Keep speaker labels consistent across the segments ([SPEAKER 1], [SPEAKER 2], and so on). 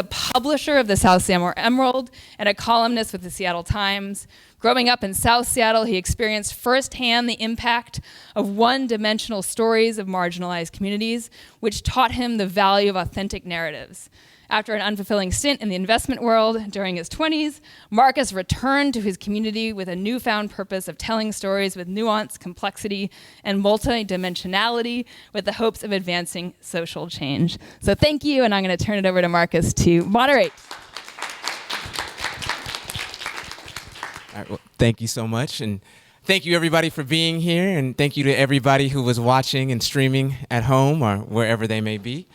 [SPEAKER 1] a publisher of the South Sycamore Emerald and a columnist with the Seattle Times. Growing up in South Seattle, he experienced firsthand the impact of one-dimensional stories of marginalized communities, which taught him the value of authentic narratives. After an unfulfilling stint in the investment world during his 20s, Marcus returned to his community with a newfound purpose of telling stories with nuance, complexity, and multidimensionality with the hopes of advancing social change. So thank you, and I'm going to turn it over to Marcus to moderate.
[SPEAKER 2] All right, well, thank you so much, and thank you everybody for being here, and thank you to everybody who was watching and streaming at home or wherever they may be.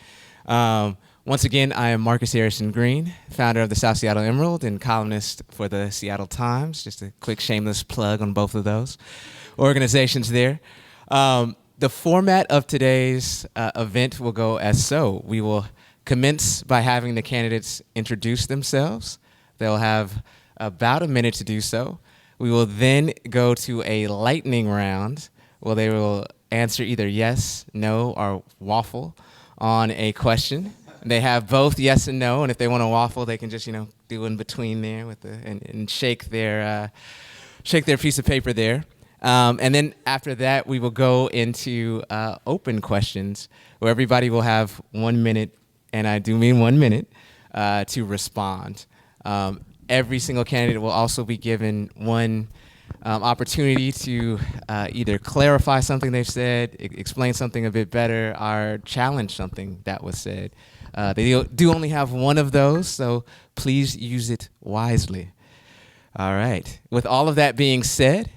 [SPEAKER 2] Once again, I am Marcus Harrison Green, founder of the South Seattle Emerald and columnist for the Seattle Times. Just a quick shameless plug on both of those organizations there. The format of today's event will go as so. We will commence by having the candidates introduce themselves. They'll have about a minute to do so. We will then go to a lightning round where they will answer either yes, no, or waffle on a question. They have both yes and no, and if they want to waffle, they can just do in between there with and shake their piece of paper there. And then after that, we will go into open questions where everybody will have 1 minute, and I do mean 1 minute, to respond. Every single candidate will also be given one opportunity to either clarify something they've said, explain something a bit better, or challenge something that was said. They do only have one of those, so please use it wisely. All right. With all of that being said,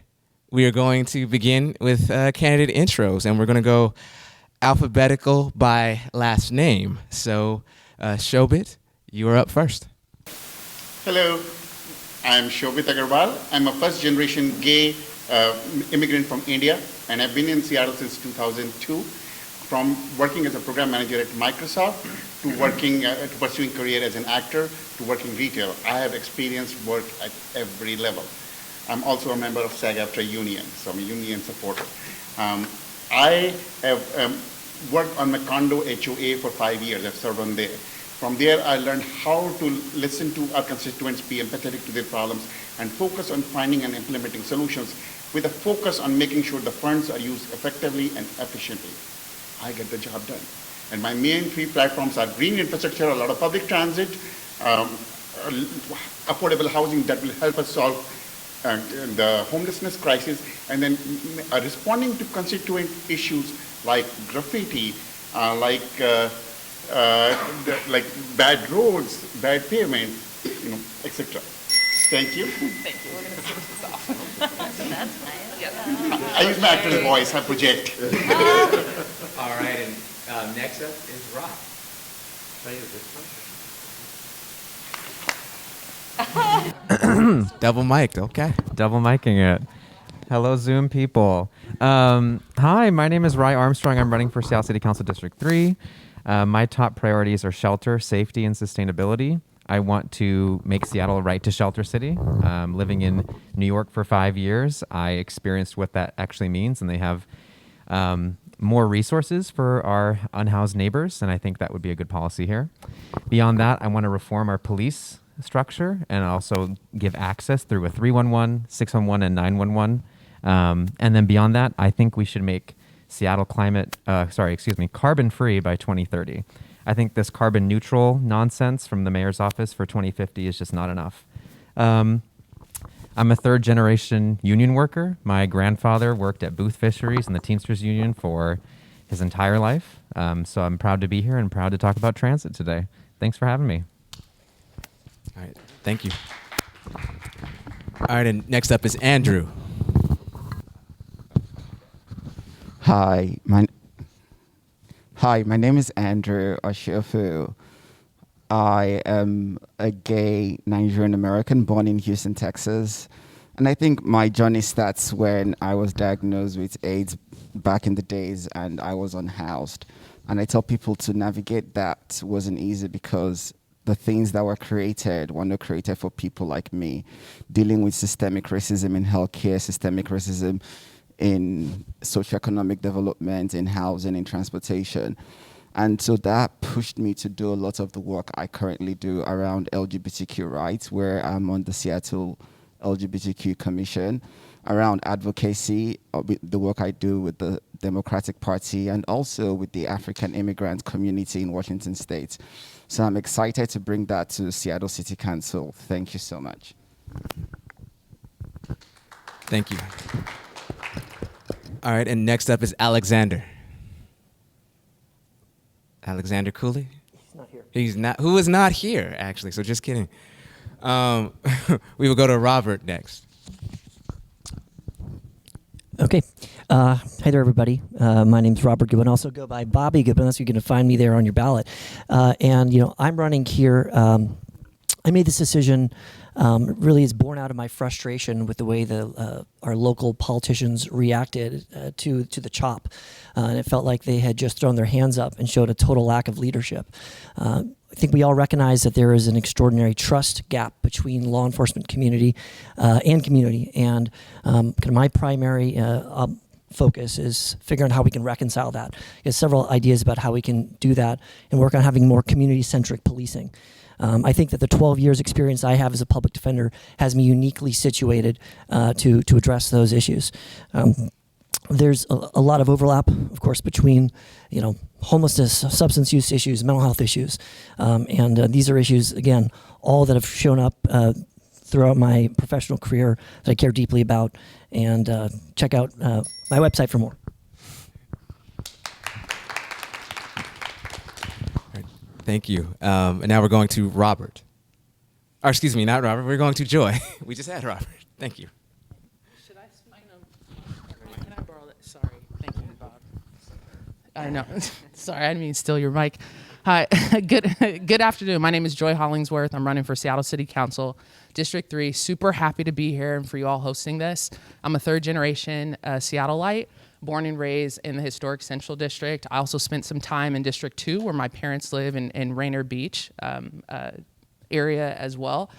[SPEAKER 2] we are going to begin with candidate intros, and we're going to go alphabetical by last name. So, Shobit, you are up first.
[SPEAKER 3] Hello, I'm Shobit Agarwal. I'm a first-generation gay immigrant from India, and I've been in Seattle since 2002. From working as a program manager at Microsoft to working to pursuing career as an actor to working retail. I have experienced work at every level. I'm also a member of SAG-AFTRA union, so I'm a union supporter. I have worked on my condo HOA for 5 years. I've served on there. From there, I learned how to listen to our constituents, be empathetic to their problems, and focus on finding and implementing solutions with a focus on making sure the funds are used effectively and efficiently. I get the job done. And my main 3 platforms are green infrastructure, a lot of public transit, affordable housing that will help us solve the homelessness crisis, and then responding to constituent issues like graffiti, like bad roads, bad pavement, etc. Thank you.
[SPEAKER 1] Thank you. We're going to switch this off. That's nice. Yep.
[SPEAKER 3] I use my actor's voice, I project.
[SPEAKER 2] All right, and next up is Rob. Double mic'd, okay.
[SPEAKER 4] Double micing it. Hello, Zoom people. Hi, my name is Rye Armstrong. I'm running for Seattle City Council District 3. My top priorities are shelter, safety, and sustainability. I want to make Seattle a right to shelter city. Living in New York for 5 years, I experienced what that actually means, and they have more resources for our unhoused neighbors, and I think that would be a good policy here. Beyond that, I want to reform our police structure and also give access through a 311, 611, and 911. And then beyond that, I think we should make Seattle carbon-free by 2030. I think this carbon neutral nonsense from the mayor's office for 2050 is just not enough. I'm a 3rd generation union worker. My grandfather worked at Booth Fisheries and the Teamsters Union for his entire life. So I'm proud to be here and proud to talk about transit today. Thanks for having me.
[SPEAKER 2] All right, thank you. All right, and next up is Andrew.
[SPEAKER 5] Hi, my name is Andrew Oshofu. I am a gay Nigerian American born in Houston, Texas. And I think my journey starts when I was diagnosed with AIDS back in the days and I was unhoused. And I tell people to navigate that wasn't easy because the things that were not created for people like me, dealing with systemic racism in healthcare, systemic racism in socioeconomic development, in housing, in transportation. And so that pushed me to do a lot of the work I currently do around LGBTQ rights, where I'm on the Seattle LGBTQ Commission, around advocacy, with the work I do with the Democratic Party, and also with the African immigrant community in Washington State. So I'm excited to bring that to Seattle City Council. Thank you so much.
[SPEAKER 2] Thank you. All right, and next up is Alexander. Alexander Cooley?
[SPEAKER 6] He's not here.
[SPEAKER 2] He's not. Who is not here, actually? So just kidding. We will go to Robert next.
[SPEAKER 6] Okay. Hi there, everybody. My name's Robert Goodwin. Also go by Bobby Goodwin. That's you can find me there on your ballot. And I'm running here. I made this decision. Really is born out of my frustration with the way our local politicians reacted to the CHOP. And it felt like they had just thrown their hands up and showed a total lack of leadership. I think we all recognize that there is an extraordinary trust gap between law enforcement community and community. And kind of my primary focus is figuring out how we can reconcile that. There's several ideas about how we can do that and work on having more community-centric policing. I think that the 12 years experience I have as a public defender has me uniquely situated to address those issues. There's a lot of overlap, of course, between homelessness, substance use issues, mental health issues, and these are issues, again, all that have shown up throughout my professional career that I care deeply about. And check out my website for more.
[SPEAKER 2] Thank you. And now we're going to Robert. Or excuse me, not Robert. We're going to Joy. We just had Robert. Thank you.
[SPEAKER 7] Should I find them? Can I borrow that? Sorry. Thank you, Bob. I know. Sorry, I didn't mean to steal your mic. Hi. Good afternoon. My name is Joy Hollingsworth. I'm running for Seattle City Council, District 3. Super happy to be here and for you all hosting this. I'm a third-generation Seattleite, born and raised in the historic Central District. I also spent some time in District 2, where my parents live in Rainier Beach area as well.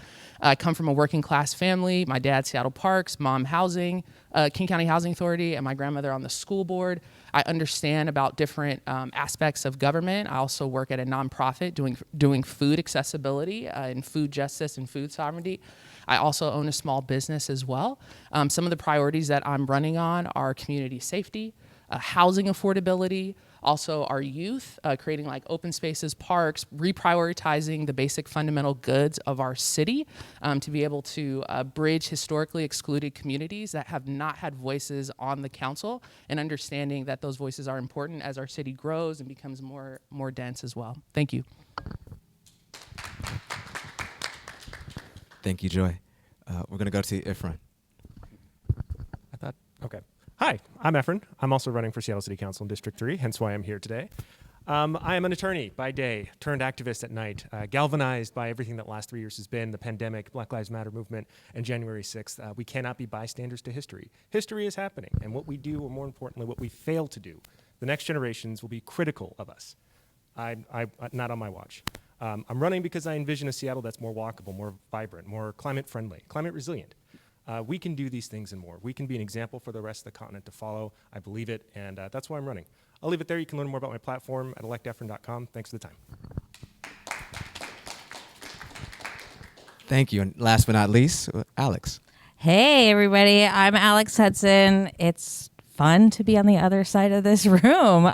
[SPEAKER 7] I come from a working class family. My dad, Seattle Parks, mom, housing, King County Housing Authority, and my grandmother on the school board. I understand about different aspects of government. I also work at a nonprofit doing food accessibility and food justice and food sovereignty. I also own a small business as well. Some of the priorities that I'm running on are community safety, housing affordability, also our youth, creating like open spaces, parks, reprioritizing the basic fundamental goods of our city to be able to bridge historically excluded communities that have not had voices on the council, and understanding that those voices are important as our city grows and becomes more dense as well. Thank you.
[SPEAKER 2] Thank you, Joy. We're going to go to Efren.
[SPEAKER 8] Okay. Hi, I'm Efren. I'm also running for Seattle City Council in District 3, hence why I'm here today. I am an attorney by day, turned activist at night, galvanized by everything that last 3 years has been, the pandemic, Black Lives Matter movement, and January 6th. We cannot be bystanders to history. History is happening, and what we do, or more importantly, what we fail to do, the next generations will be critical of us. Not on my watch. I'm running because I envision a Seattle that's more walkable, more vibrant, more climate friendly, climate resilient. We can do these things and more. We can be an example for the rest of the continent to follow. I believe it, and that's why I'm running. I'll leave it there. You can learn more about my platform at electefren.com. Thanks for the time.
[SPEAKER 2] Thank you. And last but not least, Alex.
[SPEAKER 9] Hey, everybody. I'm Alex Hudson. It's fun to be on the other side of this room.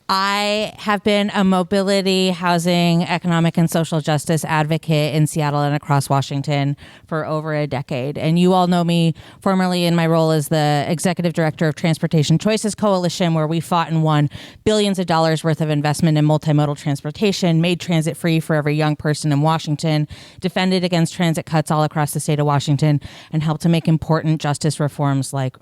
[SPEAKER 9] I have been a mobility, housing, economic, and social justice advocate in Seattle and across Washington for over a decade. And you all know me formerly in my role as the executive director of Transportation Choices Coalition, where we fought and won billions of dollars worth of investment in multimodal transportation, made transit free for every young person in Washington, defended against transit cuts all across the state of Washington, and helped to make important justice reforms like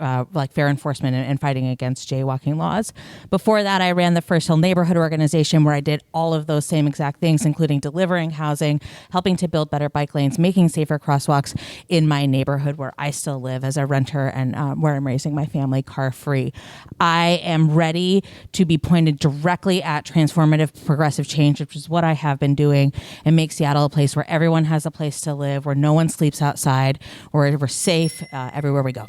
[SPEAKER 9] fair enforcement and fighting against jaywalking laws. Before that, I ran the First Hill Neighborhood Organization, where I did all of those same exact things, including delivering housing, helping to build better bike lanes, making safer crosswalks in my neighborhood where I still live as a renter and where I'm raising my family car free. I am ready to be pointed directly at transformative progressive change, which is what I have been doing, and make Seattle a place where everyone has a place to live, where no one sleeps outside, where we're safe everywhere we go.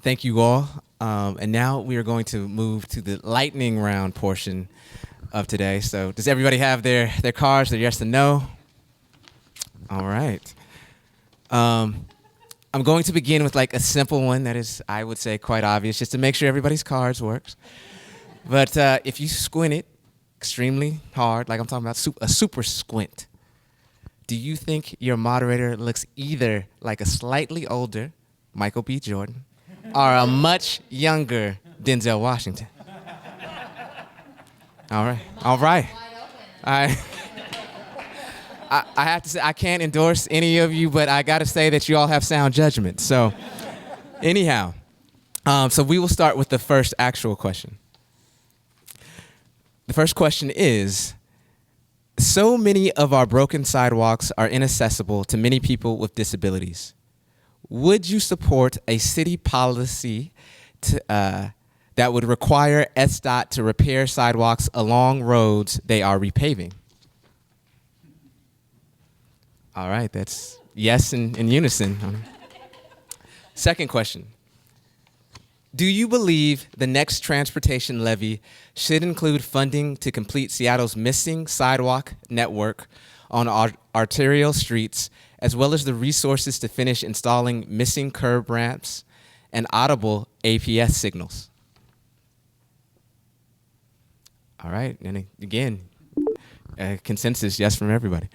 [SPEAKER 2] Thank you all. And now we are going to move to the lightning round portion of today. So does everybody have their cards, their yes and no? All right. I'm going to begin with like a simple one that is, I would say, quite obvious, just to make sure everybody's cards works. But if you squint it extremely hard, like I'm talking about a super squint, do you think your moderator looks either like a slightly older Michael B. Jordan or a much younger Denzel Washington? All right. I have to say, I can't endorse any of you, but I got to say that you all have sound judgment. So anyhow, so we will start with the first actual question. The first question is, so many of our broken sidewalks are inaccessible to many people with disabilities. Would you support a city policy that would require SDOT to repair sidewalks along roads they are repaving? All right, that's yes in unison. Second question. Do you believe the next transportation levy should include funding to complete Seattle's missing sidewalk network on arterial streets, as well as the resources to finish installing missing curb ramps and audible APS signals? All right, and again, consensus yes from everybody.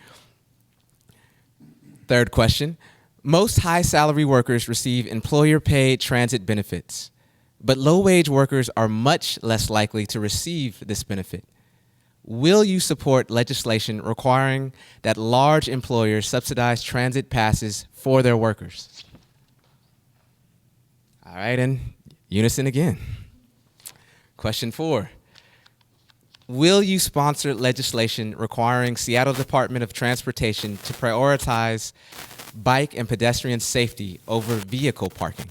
[SPEAKER 2] Third question. Most high salary workers receive employer-paid transit benefits, but low-wage workers are much less likely to receive this benefit. Will you support legislation requiring that large employers subsidize transit passes for their workers? All right, and unison again. Question 4. Will you sponsor legislation requiring Seattle Department of Transportation to prioritize bike and pedestrian safety over vehicle parking?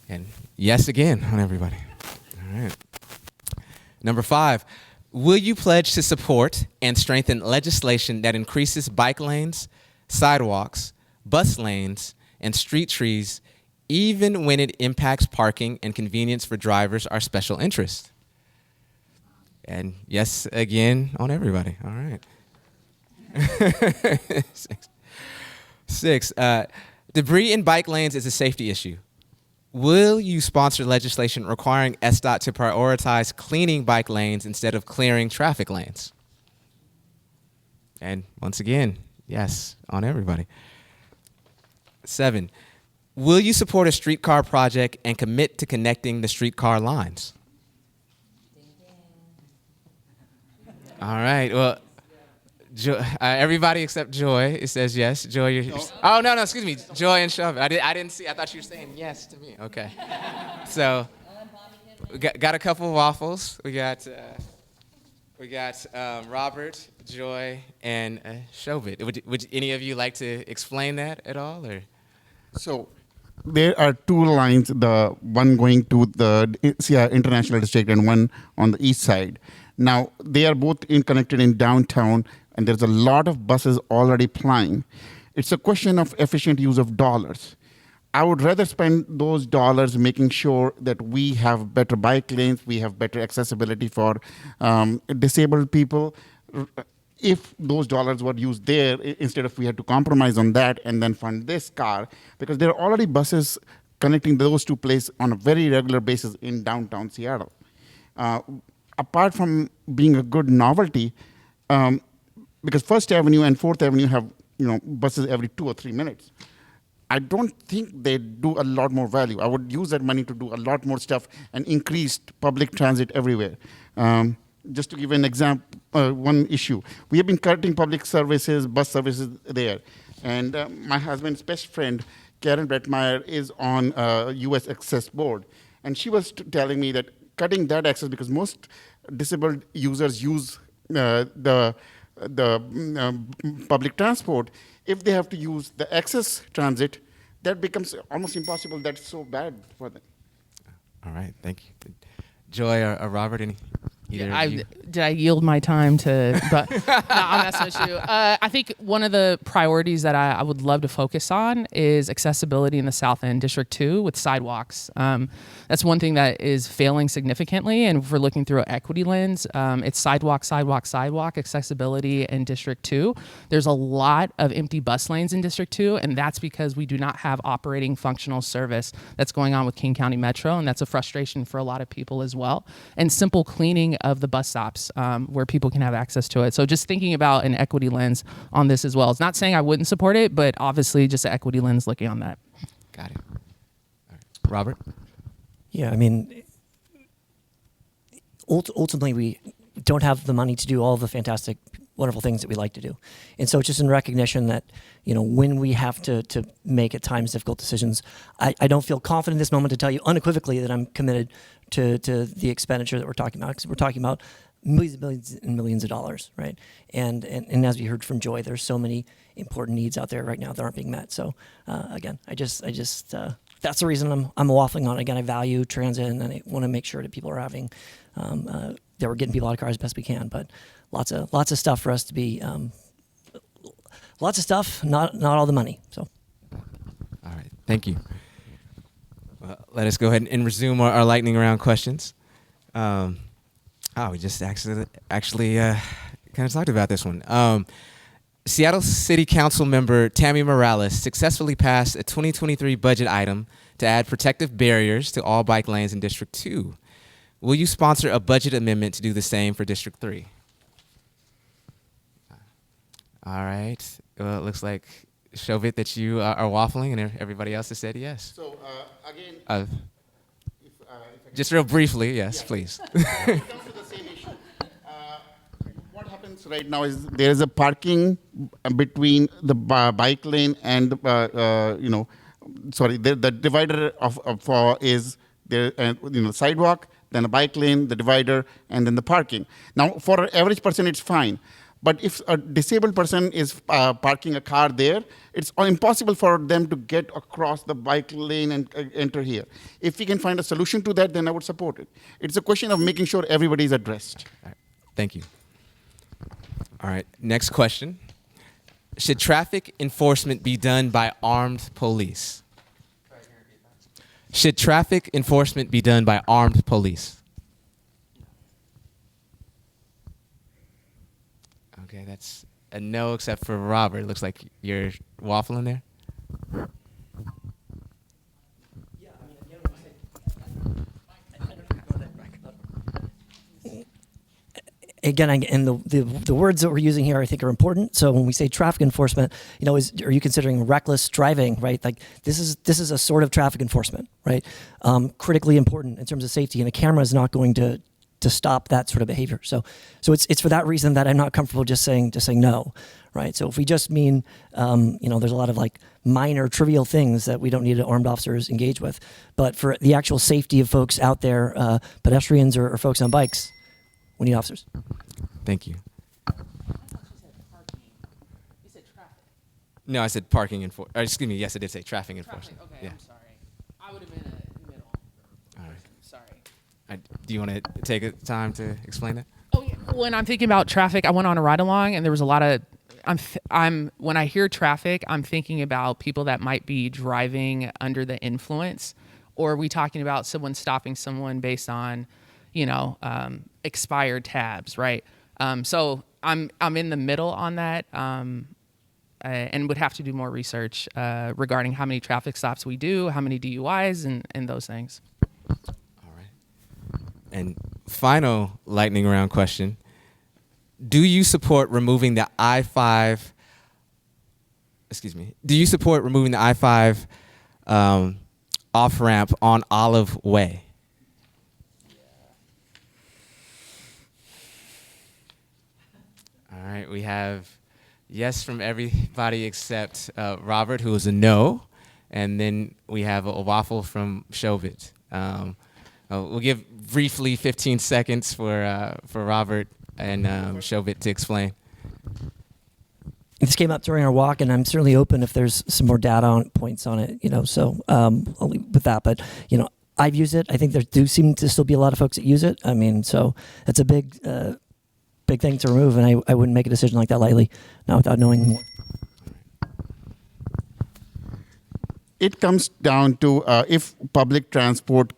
[SPEAKER 2] And yes again on everybody. All right. Number 5, will you pledge to support and strengthen legislation that increases bike lanes, sidewalks, bus lanes, and street trees, even when it impacts parking and convenience for drivers or special interests? And yes again on everybody. All right. 6, debris in bike lanes is a safety issue. Will you sponsor legislation requiring SDOT to prioritize cleaning bike lanes instead of clearing traffic lanes? And once again, yes on everybody. 7, will you support a streetcar project and commit to connecting the streetcar lines? All right. Well, everybody except Joy, it says yes. Joy, you're. No. Oh no, excuse me. Joy and Shove. I didn't see. I thought you were saying yes to me. Okay. So, we got a couple of waffles. We got Robert, Joy, and Shovit. Would any of you like to explain that at all, or?
[SPEAKER 3] So, there are 2 lines. The one going to the International District and one on the east side. Now, they are both connected in downtown, and there's a lot of buses already plying. It's a question of efficient use of dollars. I would rather spend those dollars making sure that we have better bike lanes, we have better accessibility for disabled people. If those dollars were used there, instead of we had to compromise on that and then fund this car, because there are already buses connecting those 2 places on a very regular basis in downtown Seattle. Apart from being a good novelty, because First Avenue and Fourth Avenue have buses every 2 or 3 minutes, I don't think they do a lot more value. I would use that money to do a lot more stuff and increase public transit everywhere. Just to give an example, one issue, we have been cutting public services, bus services there, and my husband's best friend, Karen Brettmeyer, is on U.S. Access Board, and she was telling me that cutting that access, because most disabled users use the public transport. If they have to use the access transit, that becomes almost impossible. That's so bad for them.
[SPEAKER 2] All right, thank you. Joy or Robert, either of you?
[SPEAKER 7] did I yield my time to? But no, I'm messing with you. I think one of the priorities that I would love to focus on is accessibility in the South End, District 2, with sidewalks. That's one thing that is failing significantly, and if we're looking through an equity lens, it's sidewalk, accessibility in District 2. There's a lot of empty bus lanes in District 2, and that's because we do not have operating functional service that's going on with King County Metro, and that's a frustration for a lot of people as well. And simple cleaning of the bus stops where people can have access to it. So just thinking about an equity lens on this as well. It's not saying I wouldn't support it, but obviously just an equity lens looking on that.
[SPEAKER 2] Got it. All right. Robert?
[SPEAKER 6] Yeah, I mean, ultimately, we don't have the money to do all the fantastic, wonderful things that we like to do. And so it's just in recognition that, when we have to make at times difficult decisions, I don't feel confident in this moment to tell you unequivocally that I'm committed to the expenditure that we're talking about, because we're talking about millions and millions of dollars, right? And as we heard from Joy, there's so many important needs out there right now that aren't being met. So again, I just that's the reason I'm waffling on. Again, I value transit, and I want to make sure that people are having that we're getting people out of cars as best we can. But lots of stuff for us to be lots of stuff, not all the money. So,
[SPEAKER 2] All right. Thank you. Let us go ahead and resume our lightning round questions. We just actually kind of talked about this one. Seattle City Council member Tammy Morales successfully passed a 2023 budget item to add protective barriers to all bike lanes in District 2. Will you sponsor a budget amendment to do the same for District 3? All right. Well, it looks like, Shobit, that you are waffling, and everybody else has said yes.
[SPEAKER 3] So again,
[SPEAKER 2] Just real briefly, yes, please.
[SPEAKER 3] it comes to the same issue. What happens right now is there is a parking between the bike lane and the divider is there, sidewalk, then a bike lane, the divider, and then the parking. Now, for an average person, it's fine. But if a disabled person is parking a car there, it's impossible for them to get across the bike lane and enter here. If we can find a solution to that, then I would support it. It's a question of making sure everybody is addressed.
[SPEAKER 2] All right. Thank you. All right, next question. Should traffic enforcement be done by armed police? Should traffic enforcement be done by armed police? Okay, that's a no except for Robert. It looks like you're waffling there.
[SPEAKER 6] Again, and the words that we're using here, I think, are important. So when we say traffic enforcement, are you considering reckless driving, right? Like this is a sort of traffic enforcement, right? Critically important in terms of safety, and a camera is not going to stop that sort of behavior. So it's for that reason that I'm not comfortable just saying no, right? So if we just mean, there's a lot of like minor trivial things that we don't need armed officers engage with, but for the actual safety of folks out there, pedestrians or folks on bikes, we need officers.
[SPEAKER 2] Thank you.
[SPEAKER 7] I thought you said parking. You said traffic.
[SPEAKER 2] No, I said parking excuse me. Yes, I did say traffic enforcement.
[SPEAKER 7] Okay,
[SPEAKER 2] Yeah.
[SPEAKER 7] I'm sorry. I would have been a middle.
[SPEAKER 2] All right.
[SPEAKER 7] Sorry.
[SPEAKER 2] Do you want to take a time to explain that?
[SPEAKER 7] Oh yeah. When I'm thinking about traffic, I went on a ride along, and there was a lot of. When I hear traffic, I'm thinking about people that might be driving under the influence, or are we talking about someone stopping someone based on, expired tabs, right? So I'm in the middle on that, and would have to do more research regarding how many traffic stops we do, how many DUIs, and those things.
[SPEAKER 2] All right. And final lightning round question. Do you support removing the I-5, do you support removing the I-5 off-ramp on Olive Way? All right, we have yes from everybody except Robert, who is a no, and then we have a waffle from Shobit. We'll give briefly 15 seconds for Robert and Shobit to explain.
[SPEAKER 6] This came up during our walk, and I'm certainly open if there's some more data points on it. So I'll leave with that. But I've used it. I think there do seem to still be a lot of folks that use it. I mean, so that's a big big thing to remove, and I wouldn't make a decision like that lightly, not without knowing more.
[SPEAKER 3] It comes down to if public transport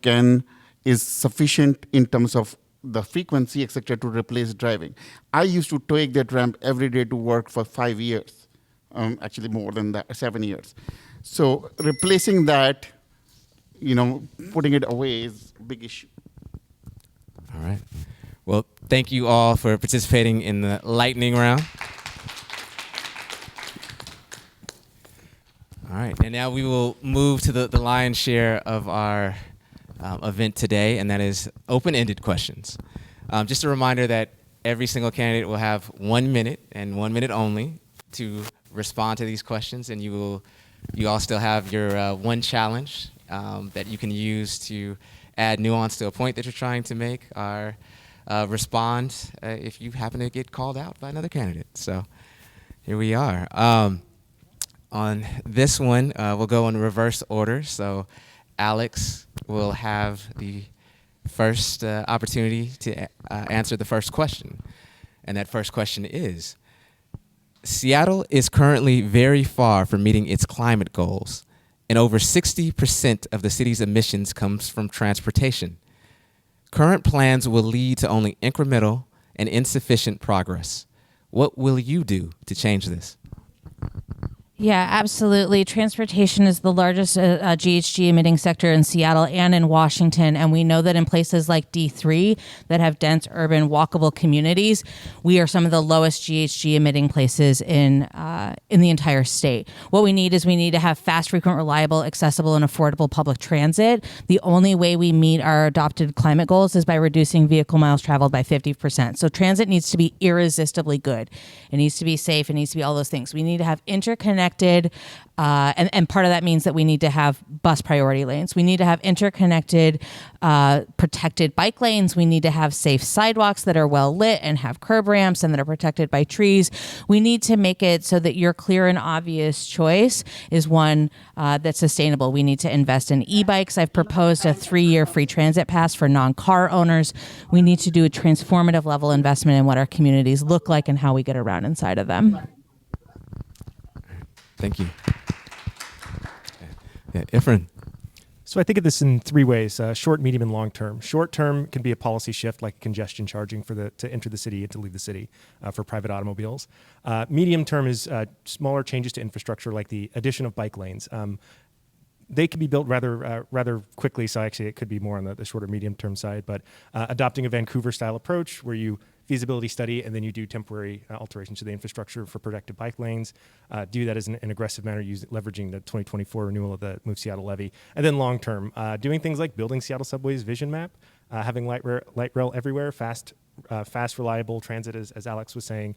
[SPEAKER 3] is sufficient in terms of the frequency, etc., to replace driving. I used to take that ramp every day to work for 5 years, actually more than that, 7 years. So replacing that, putting it away is a big issue.
[SPEAKER 2] All right. Well, thank you all for participating in the lightning round. All right, and now we will move to the lion's share of our event today, and that is open-ended questions. Just a reminder that every single candidate will have 1 minute and 1 minute only to respond to these questions, and you all still have your one challenge that you can use to add nuance to a point that you're trying to make, or respond if you happen to get called out by another candidate. So here we are. On this one, we'll go in reverse order. So Alex will have the first opportunity to answer the first question. And that first question is, Seattle is currently very far from meeting its climate goals, and over 60% of the city's emissions comes from transportation. Current plans will lead to only incremental and insufficient progress. What will you do to change this?
[SPEAKER 9] Yeah, absolutely. Transportation is the largest GHG emitting sector in Seattle and in Washington. And we know that in places like D3 that have dense urban walkable communities, we are some of the lowest GHG emitting places in the entire state. What we need to have fast, frequent, reliable, accessible, and affordable public transit. The only way we meet our adopted climate goals is by reducing vehicle miles traveled by 50%. So transit needs to be irresistibly good. It needs to be safe. It needs to be all those things. We need to have interconnected, and part of that means that we need to have bus priority lanes. We need to have interconnected, protected bike lanes. We need to have safe sidewalks that are well lit and have curb ramps and that are protected by trees. We need to make it so that your clear and obvious choice is one that's sustainable. We need to invest in e-bikes. I've proposed a 3-year free transit pass for non-car owners. We need to do a transformative level investment in what our communities look like and how we get around inside of them.
[SPEAKER 2] Thank you. Yeah, Efren.
[SPEAKER 8] So I think of this in 3 ways: short, medium, and long term. Short term can be a policy shift, like congestion charging to enter the city and to leave the city for private automobiles. Medium term is smaller changes to infrastructure, like the addition of bike lanes. They can be built rather quickly, so actually it could be more on the shorter, medium term side. But adopting a Vancouver style approach, where you feasibility study and then you do temporary alterations to the infrastructure for protected bike lanes, do that as an aggressive manner, leveraging the 2024 renewal of the Move Seattle levy. And then long term, doing things like building Seattle Subway's vision map, having light rail everywhere, fast, reliable transit, as Alex was saying,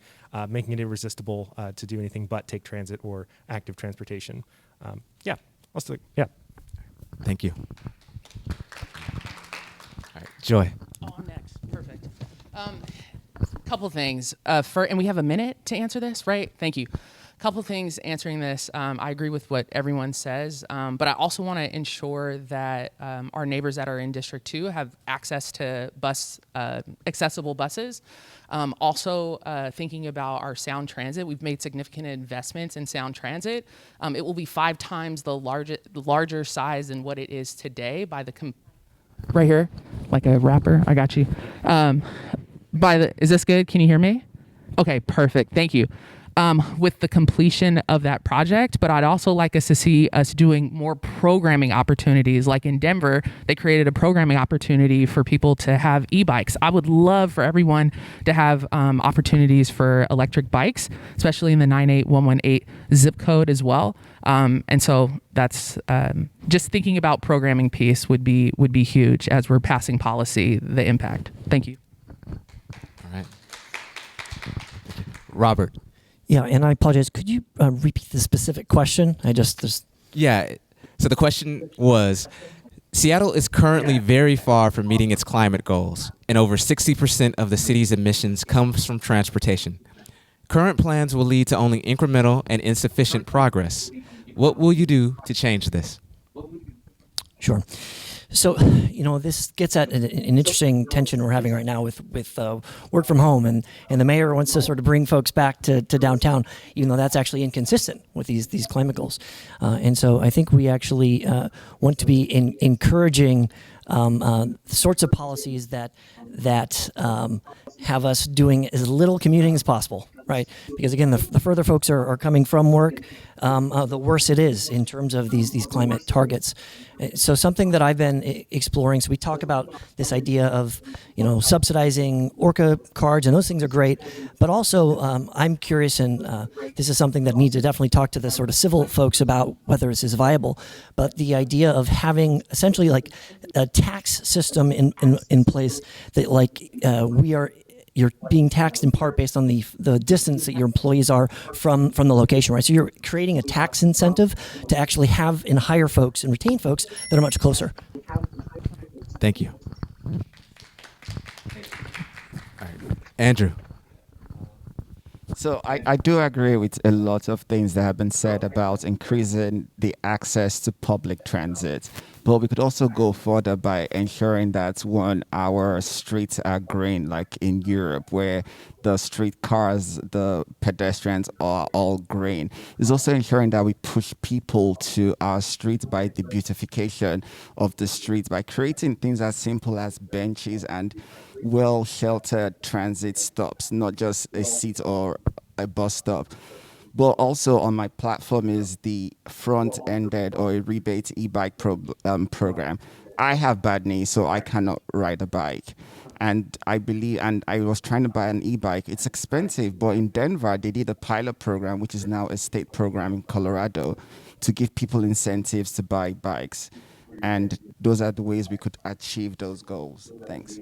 [SPEAKER 8] making it irresistible to do anything but take transit or active transportation. Yeah.
[SPEAKER 2] Thank you. All right, Joy.
[SPEAKER 7] Oh, I'm next. Perfect. Couple things. And we have a minute to answer this, right? Thank you. Couple things answering this. I agree with what everyone says, but I also want to ensure that our neighbors that are in District 2 have access to accessible buses. Also, thinking about our sound transit, we've made significant investments in sound transit. It will be 5 times the larger size than what it is today by the right here, like a rapper. I got you. Is this good? Can you hear me? Okay, perfect. Thank you. With the completion of that project, but I'd also like us to see us doing more programming opportunities. Like in Denver, they created a programming opportunity for people to have e-bikes. I would love for everyone to have opportunities for electric bikes, especially in the 98118 zip code as well. And so that's just thinking about programming piece would be huge as we're passing policy, the impact. Thank you.
[SPEAKER 2] All right. Robert.
[SPEAKER 6] Yeah, and I apologize. Could you repeat the specific question?
[SPEAKER 2] Yeah. So the question was, Seattle is currently very far from meeting its climate goals, and over 60% of the city's emissions comes from transportation. Current plans will lead to only incremental and insufficient progress. What will you do to change this?
[SPEAKER 6] Sure. So, this gets at an interesting tension we're having right now with work from home, and the mayor wants to sort of bring folks back to downtown, even though that's actually inconsistent with these climate goals. And so I think we actually want to be encouraging sorts of policies that have us doing as little commuting as possible, right? Because again, the further folks are coming from work, the worse it is in terms of these climate targets. So something that I've been exploring, so we talk about this idea of, subsidizing Orca cards, and those things are great, but also I'm curious, and this is something that needs to definitely talk to the sort of civil folks about whether this is viable, but the idea of having essentially like a tax system in place that you're being taxed in part based on the distance that your employees are from the location, right? So you're creating a tax incentive to actually have and hire folks and retain folks that are much closer.
[SPEAKER 2] Thank you. All right. Andrew.
[SPEAKER 5] So I do agree with a lot of things that have been said about increasing the access to public transit. But we could also go further by ensuring that, one, our streets are green, like in Europe, where the street cars, the pedestrians are all green. It's also ensuring that we push people to our streets by the beautification of the streets, by creating things as simple as benches and well-sheltered transit stops, not just a seat or a bus stop. But also on my platform is the front-ended or a rebate e-bike program. I have bad knees, so I cannot ride a bike. And I was trying to buy an e-bike. It's expensive, but in Denver, they did a pilot program, which is now a state program in Colorado, to give people incentives to buy bikes. And those are the ways we could achieve those goals. Thanks.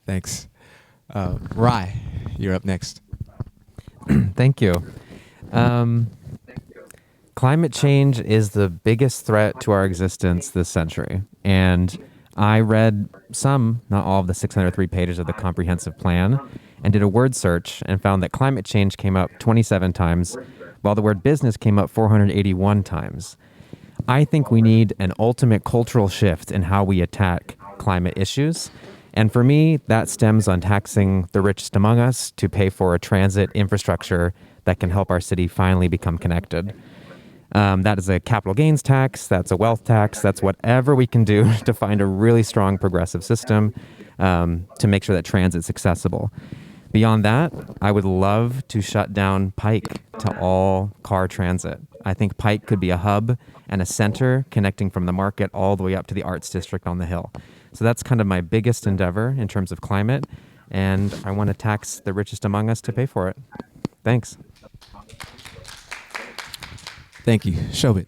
[SPEAKER 2] Thanks. Rye, you're up next.
[SPEAKER 4] Thank you. Climate change is the biggest threat to our existence this century. And I read some, not all of the 603 pages of the comprehensive plan, and did a word search and found that climate change came up 27 times, while the word business came up 481 times. I think we need an ultimate cultural shift in how we attack climate issues. And for me, that stems on taxing the richest among us to pay for a transit infrastructure that can help our city finally become connected. That is a capital gains tax, that's a wealth tax, that's whatever we can do to find a really strong progressive system to make sure that transit's accessible. Beyond that, I would love to shut down Pike to all car transit. I think Pike could be a hub and a center connecting from the market all the way up to the arts district on the hill. So that's kind of my biggest endeavor in terms of climate, and I want to tax the richest among us to pay for it. Thanks.
[SPEAKER 2] Thank you. Shobit.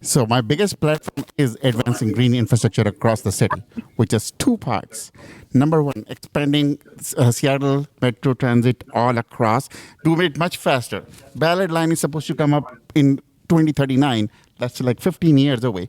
[SPEAKER 3] So my biggest platform is advancing green infrastructure across the city, which has two parts. Number one, expanding Seattle Metro Transit all across, do it much faster. Ballard Line is supposed to come up in 2039. That's like 15 years away.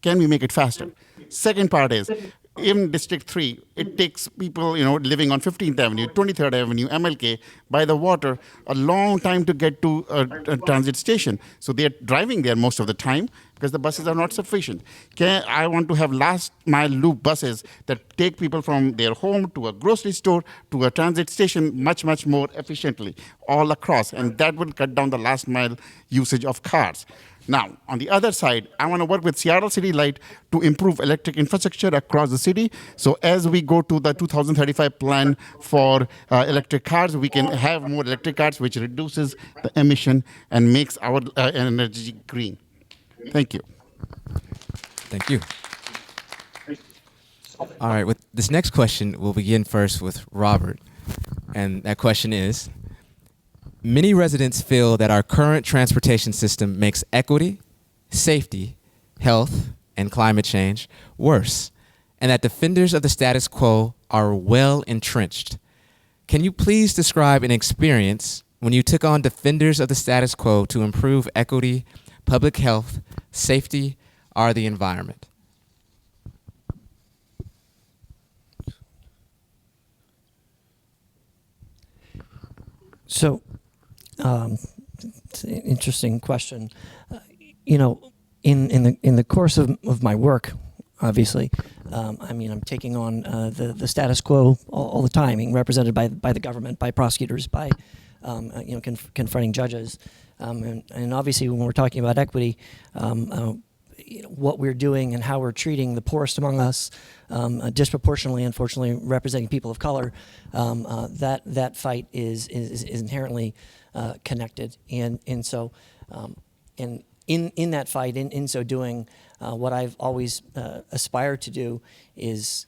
[SPEAKER 3] Can we make it faster? Second part is, in District 3, it takes people, living on 15th Avenue, 23rd Avenue, MLK, by the water, a long time to get to a transit station. So they're driving there most of the time because the buses are not sufficient. I want to have last mile loop buses that take people from their home to a grocery store to a transit station much, much more efficiently all across. And that will cut down the last mile usage of cars. Now, on the other side, I want to work with Seattle City Light to improve electric infrastructure across the city. So as we go to the 2035 plan for electric cars, we can have more electric cars, which reduces the emission and makes our energy green. Thank you.
[SPEAKER 2] Thank you. All right, with this next question, we'll begin first with Robert. And that question is, many residents feel that our current transportation system makes equity, safety, health, and climate change worse, and that defenders of the status quo are well entrenched. Can you please describe an experience when you took on defenders of the status quo to improve equity, public health, safety, or the environment?
[SPEAKER 6] So, It's an interesting question. You know, in the course of my work, obviously, I mean, I'm taking on the status quo all the time, being represented by the government, by prosecutors, by you know, confronting judges, and obviously when we're talking about equity, you know, what we're doing and how we're treating the poorest among us, disproportionately, unfortunately, representing people of color, that fight is inherently connected, and so in that fight, in so doing, what I've always aspired to do is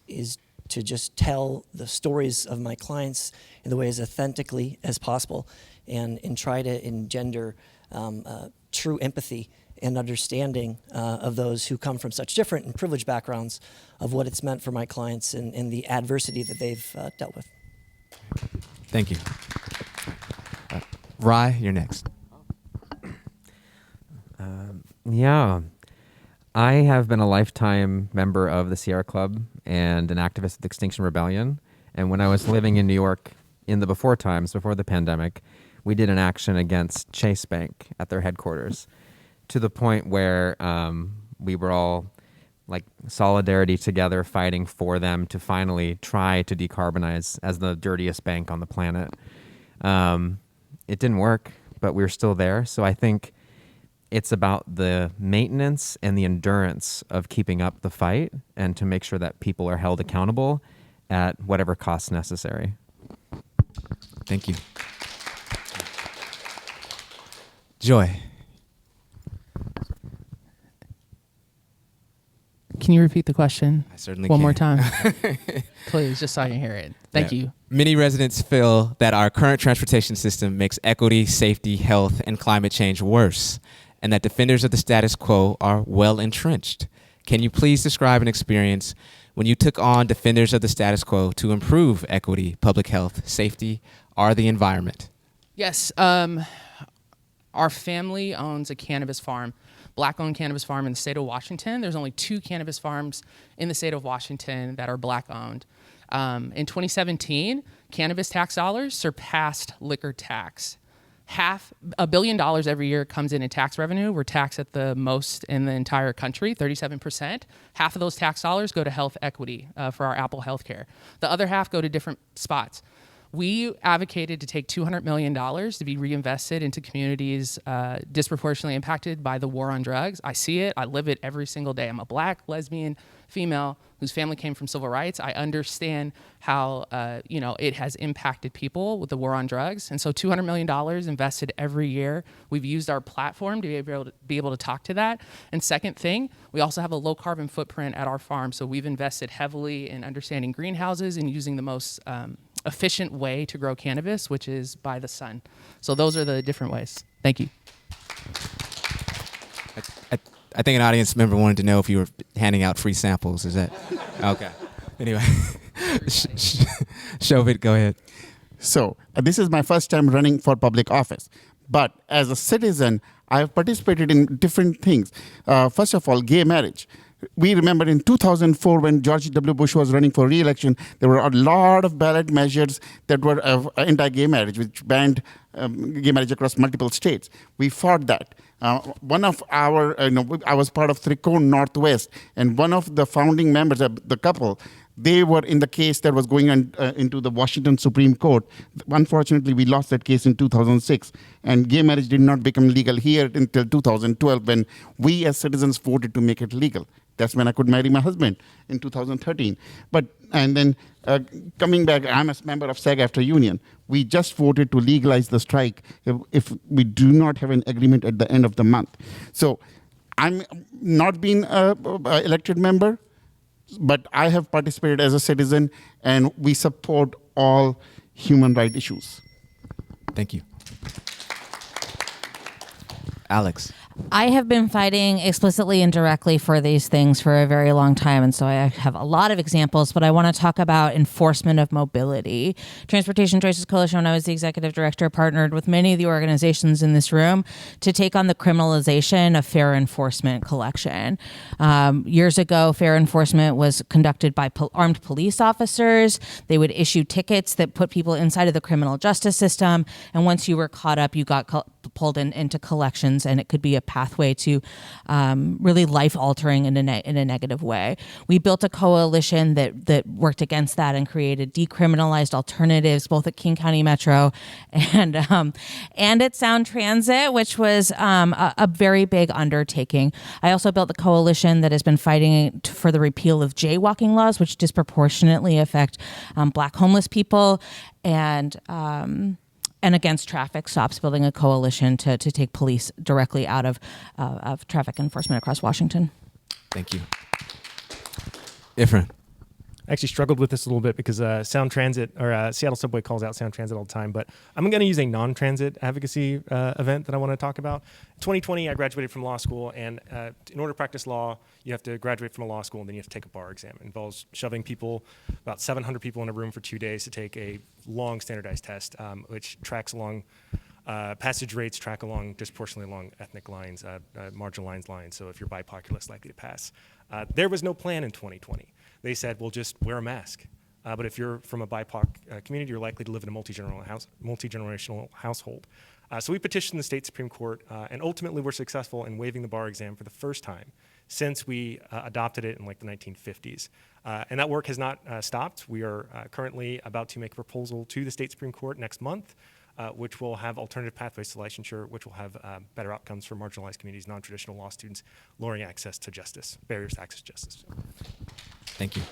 [SPEAKER 6] to just tell the stories of my clients in the way as authentically as possible, and try to engender true empathy and understanding of those who come from such different and privileged backgrounds, of what it's meant for my clients and the adversity that they've dealt with.
[SPEAKER 2] Thank you. Rye, you're next.
[SPEAKER 4] Yeah. I have been a lifetime member of the Sierra Club and an activist at the Extinction Rebellion. And when I was living in New York in the before times, before the pandemic, we did an action against Chase Bank at their headquarters, to the point where we were all like solidarity together, fighting for them to finally try to decarbonize as the dirtiest bank on the planet. It didn't work, but we were still there. So I think it's about the maintenance and the endurance of keeping up the fight, and to make sure that people are held accountable at whatever cost necessary.
[SPEAKER 2] Thank you. Joy.
[SPEAKER 7] Can you repeat the question?
[SPEAKER 2] I certainly
[SPEAKER 7] one
[SPEAKER 2] can.
[SPEAKER 7] more time, please, just so I can hear it. Thank you.
[SPEAKER 2] Many residents feel that our current transportation system makes equity, safety, health, and climate change worse, and that defenders of the status quo are well entrenched. Can you please describe an experience when you took on defenders of the status quo to improve equity, public health, safety, or the environment?
[SPEAKER 7] Yes. Our family owns a cannabis farm, Black-owned cannabis farm in the state of Washington. There's only 2 cannabis farms in the state of Washington that are Black-owned. In 2017, cannabis tax dollars surpassed liquor tax. $500 million every year comes in tax revenue. We're taxed at the most in the entire country, 37%. Half of those tax dollars go to health equity for our Apple Healthcare. The other half go to different spots. We advocated to take $200 million to be reinvested into communities disproportionately impacted by the war on drugs. I see it. I live it every single day. I'm a Black, lesbian, female whose family came from civil rights. I understand how it has impacted people with the war on drugs. And so $200 million invested every year. We've used our platform to be able to talk to that. And second thing, we also have a low carbon footprint at our farm. So we've invested heavily in understanding greenhouses and using the most efficient way to grow cannabis, which is by the sun. So those are the different ways. Thank you.
[SPEAKER 2] I think an audience member wanted to know if you were handing out free samples. Is that okay? Anyway, Shobit, go ahead.
[SPEAKER 3] So this is my first time running for public office. But as a citizen, I have participated in different things. First of all, gay marriage. We remember in 2004 when George W. Bush was running for re-election, there were a lot of ballot measures that were anti-gay marriage, which banned gay marriage across multiple states. We fought that. One of our, I was part of Tricone Northwest, and one of the founding members of the couple, they were in the case that was going into the Washington Supreme Court. Unfortunately, we lost that case in 2006, and gay marriage did not become legal here until 2012 when we as citizens voted to make it legal. That's when I could marry my husband in 2013. And then coming back, I'm a member of SAG-AFTRA union. We just voted to legalize the strike if we do not have an agreement at the end of the month. So I'm not being an elected member, but I have participated as a citizen, and we support all human rights issues.
[SPEAKER 2] Thank you. Alex.
[SPEAKER 9] I have been fighting explicitly and directly for these things for a very long time, and so I have a lot of examples, but I want to talk about enforcement of mobility. Transportation Choices Coalition, when I was the executive director, partnered with many of the organizations in this room to take on the criminalization of fare enforcement collection. Years ago, fare enforcement was conducted by armed police officers. They would issue tickets that put people inside of the criminal justice system, and once you were caught up, you got pulled into collections, and it could be a pathway to really life-altering in a negative way. We built a coalition that worked against that and created decriminalized alternatives, both at King County Metro and at Sound Transit, which was a very big undertaking. I also built the coalition that has been fighting for the repeal of jaywalking laws, which disproportionately affect Black homeless people, and against traffic stops, building a coalition to take police directly out of traffic enforcement across Washington.
[SPEAKER 2] Thank you. Ifrin.
[SPEAKER 8] I actually struggled with this a little bit because Sound Transit, or Seattle Subway calls out Sound Transit all the time, but I'm going to use a non-transit advocacy event that I want to talk about. In 2020, I graduated from law school, and in order to practice law, you have to graduate from a law school, and then you have to take a bar exam. It involves shoving people, about 700 people in a room for 2 days to take a long standardized test, which tracks along passage rates, track along disproportionately along ethnic lines, marginalized lines, so if you're BIPOC, you're less likely to pass. There was no plan in 2020. They said, well, just wear a mask. But if you're from a BIPOC community, you're likely to live in a multi-generational household. So we petitioned the state Supreme Court, and ultimately we're successful in waiving the bar exam for the first time since we adopted it in like the 1950s. And that work has not stopped. We are currently about to make a proposal to the state Supreme Court next month, which will have alternative pathways to licensure, which will have better outcomes for marginalized communities, non-traditional law students, lowering access to justice, barriers to access to justice.
[SPEAKER 2] Thank you.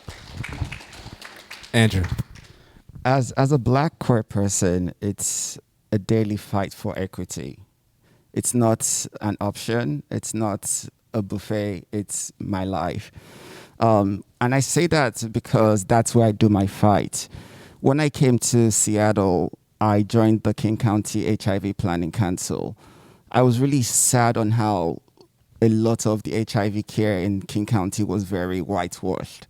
[SPEAKER 2] Andrew.
[SPEAKER 5] As a Black queer person, it's a daily fight for equity. It's not an option. It's not a buffet. It's my life. And I say that because that's where I do my fight. When I came to Seattle, I joined the King County HIV Planning Council. I was really sad on how a lot of the HIV care in King County was very whitewashed.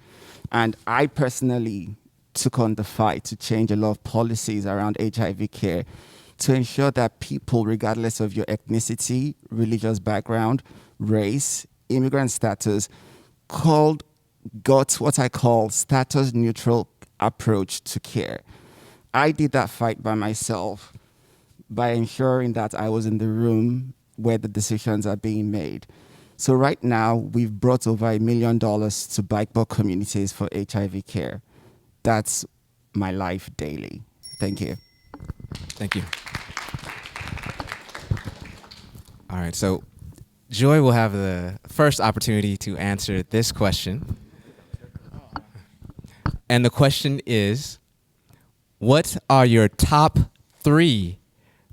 [SPEAKER 5] And I personally took on the fight to change a lot of policies around HIV care to ensure that people, regardless of your ethnicity, religious background, race, immigrant status, got what I call status neutral approach to care. I did that fight by myself by ensuring that I was in the room where the decisions are being made. So right now, we've brought over $1 million to BIPOC communities for HIV care. That's my life daily. Thank you.
[SPEAKER 2] Thank you. All right, so Joy will have the first opportunity to answer this question. And the question is, what are your top 3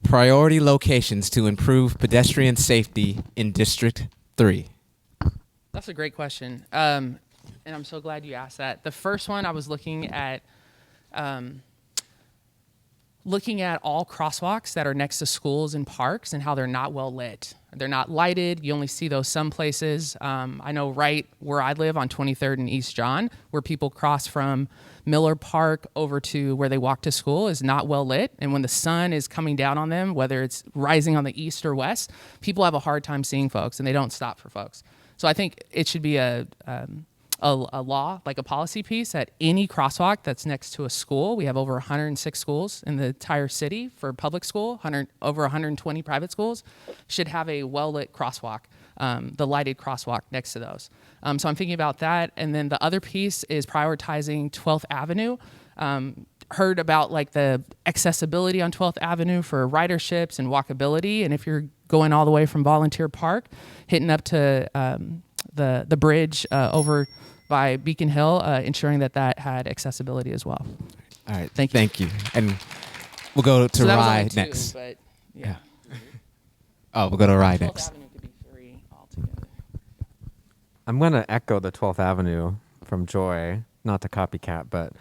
[SPEAKER 2] priority locations to improve pedestrian safety in District 3?
[SPEAKER 7] That's a great question. And I'm so glad you asked that. The first one, I was looking at all crosswalks that are next to schools and parks and how they're not well lit. They're not lighted. You only see those some places. I know right where I live on 23rd and East John, where people cross from Miller Park over to where they walk to school, is not well lit. And when the sun is coming down on them, whether it's rising on the east or west, people have a hard time seeing folks, and they don't stop for folks. So I think it should be a law, like a policy piece, at any crosswalk that's next to a school. We have over 106 schools in the entire city for public school, over 120 private schools, should have a well-lit crosswalk, the lighted crosswalk next to those. So I'm thinking about that. And then the other piece is prioritizing 12th Avenue. Heard about like the accessibility on 12th Avenue for riderships and walkability. And if you're going all the way from Volunteer Park, hitting up to the bridge over by Beacon Hill, ensuring that had accessibility as well.
[SPEAKER 2] All right,
[SPEAKER 7] Thank you.
[SPEAKER 2] And we'll go to
[SPEAKER 7] So that was
[SPEAKER 2] Rye
[SPEAKER 7] only 2,
[SPEAKER 2] next.
[SPEAKER 7] but yeah.
[SPEAKER 2] Oh, we'll go to Rye
[SPEAKER 7] 12th
[SPEAKER 2] next.
[SPEAKER 7] Avenue could be 3 altogether.
[SPEAKER 4] I'm going to echo the 12th Avenue from Joy, not to copycat, but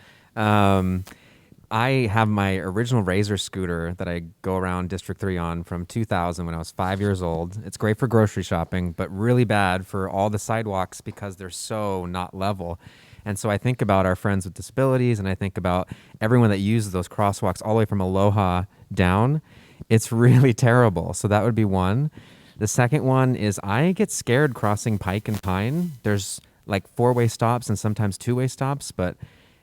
[SPEAKER 4] I have my original Razor scooter that I go around District 3 on from 2000 when I was 5 years old. It's great for grocery shopping, but really bad for all the sidewalks because they're so not level. And so I think about our friends with disabilities, and I think about everyone that uses those crosswalks all the way from Aloha down. It's really terrible. So that would be one. The second one is I get scared crossing Pike and Pine. There's like 4-way stops and sometimes 2-way stops, but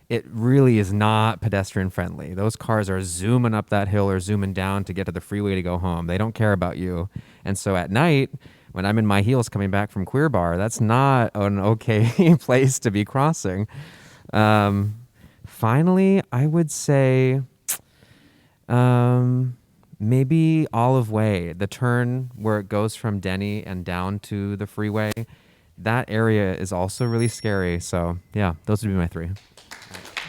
[SPEAKER 4] it really is not pedestrian friendly. Those cars are zooming up that hill or zooming down to get to the freeway to go home. They don't care about you. And so at night, when I'm in my heels coming back from Queer Bar, that's not an okay place to be crossing. Finally, I would say maybe Olive Way, the turn where it goes from Denny and down to the freeway. That area is also really scary. So yeah, those would be my 3.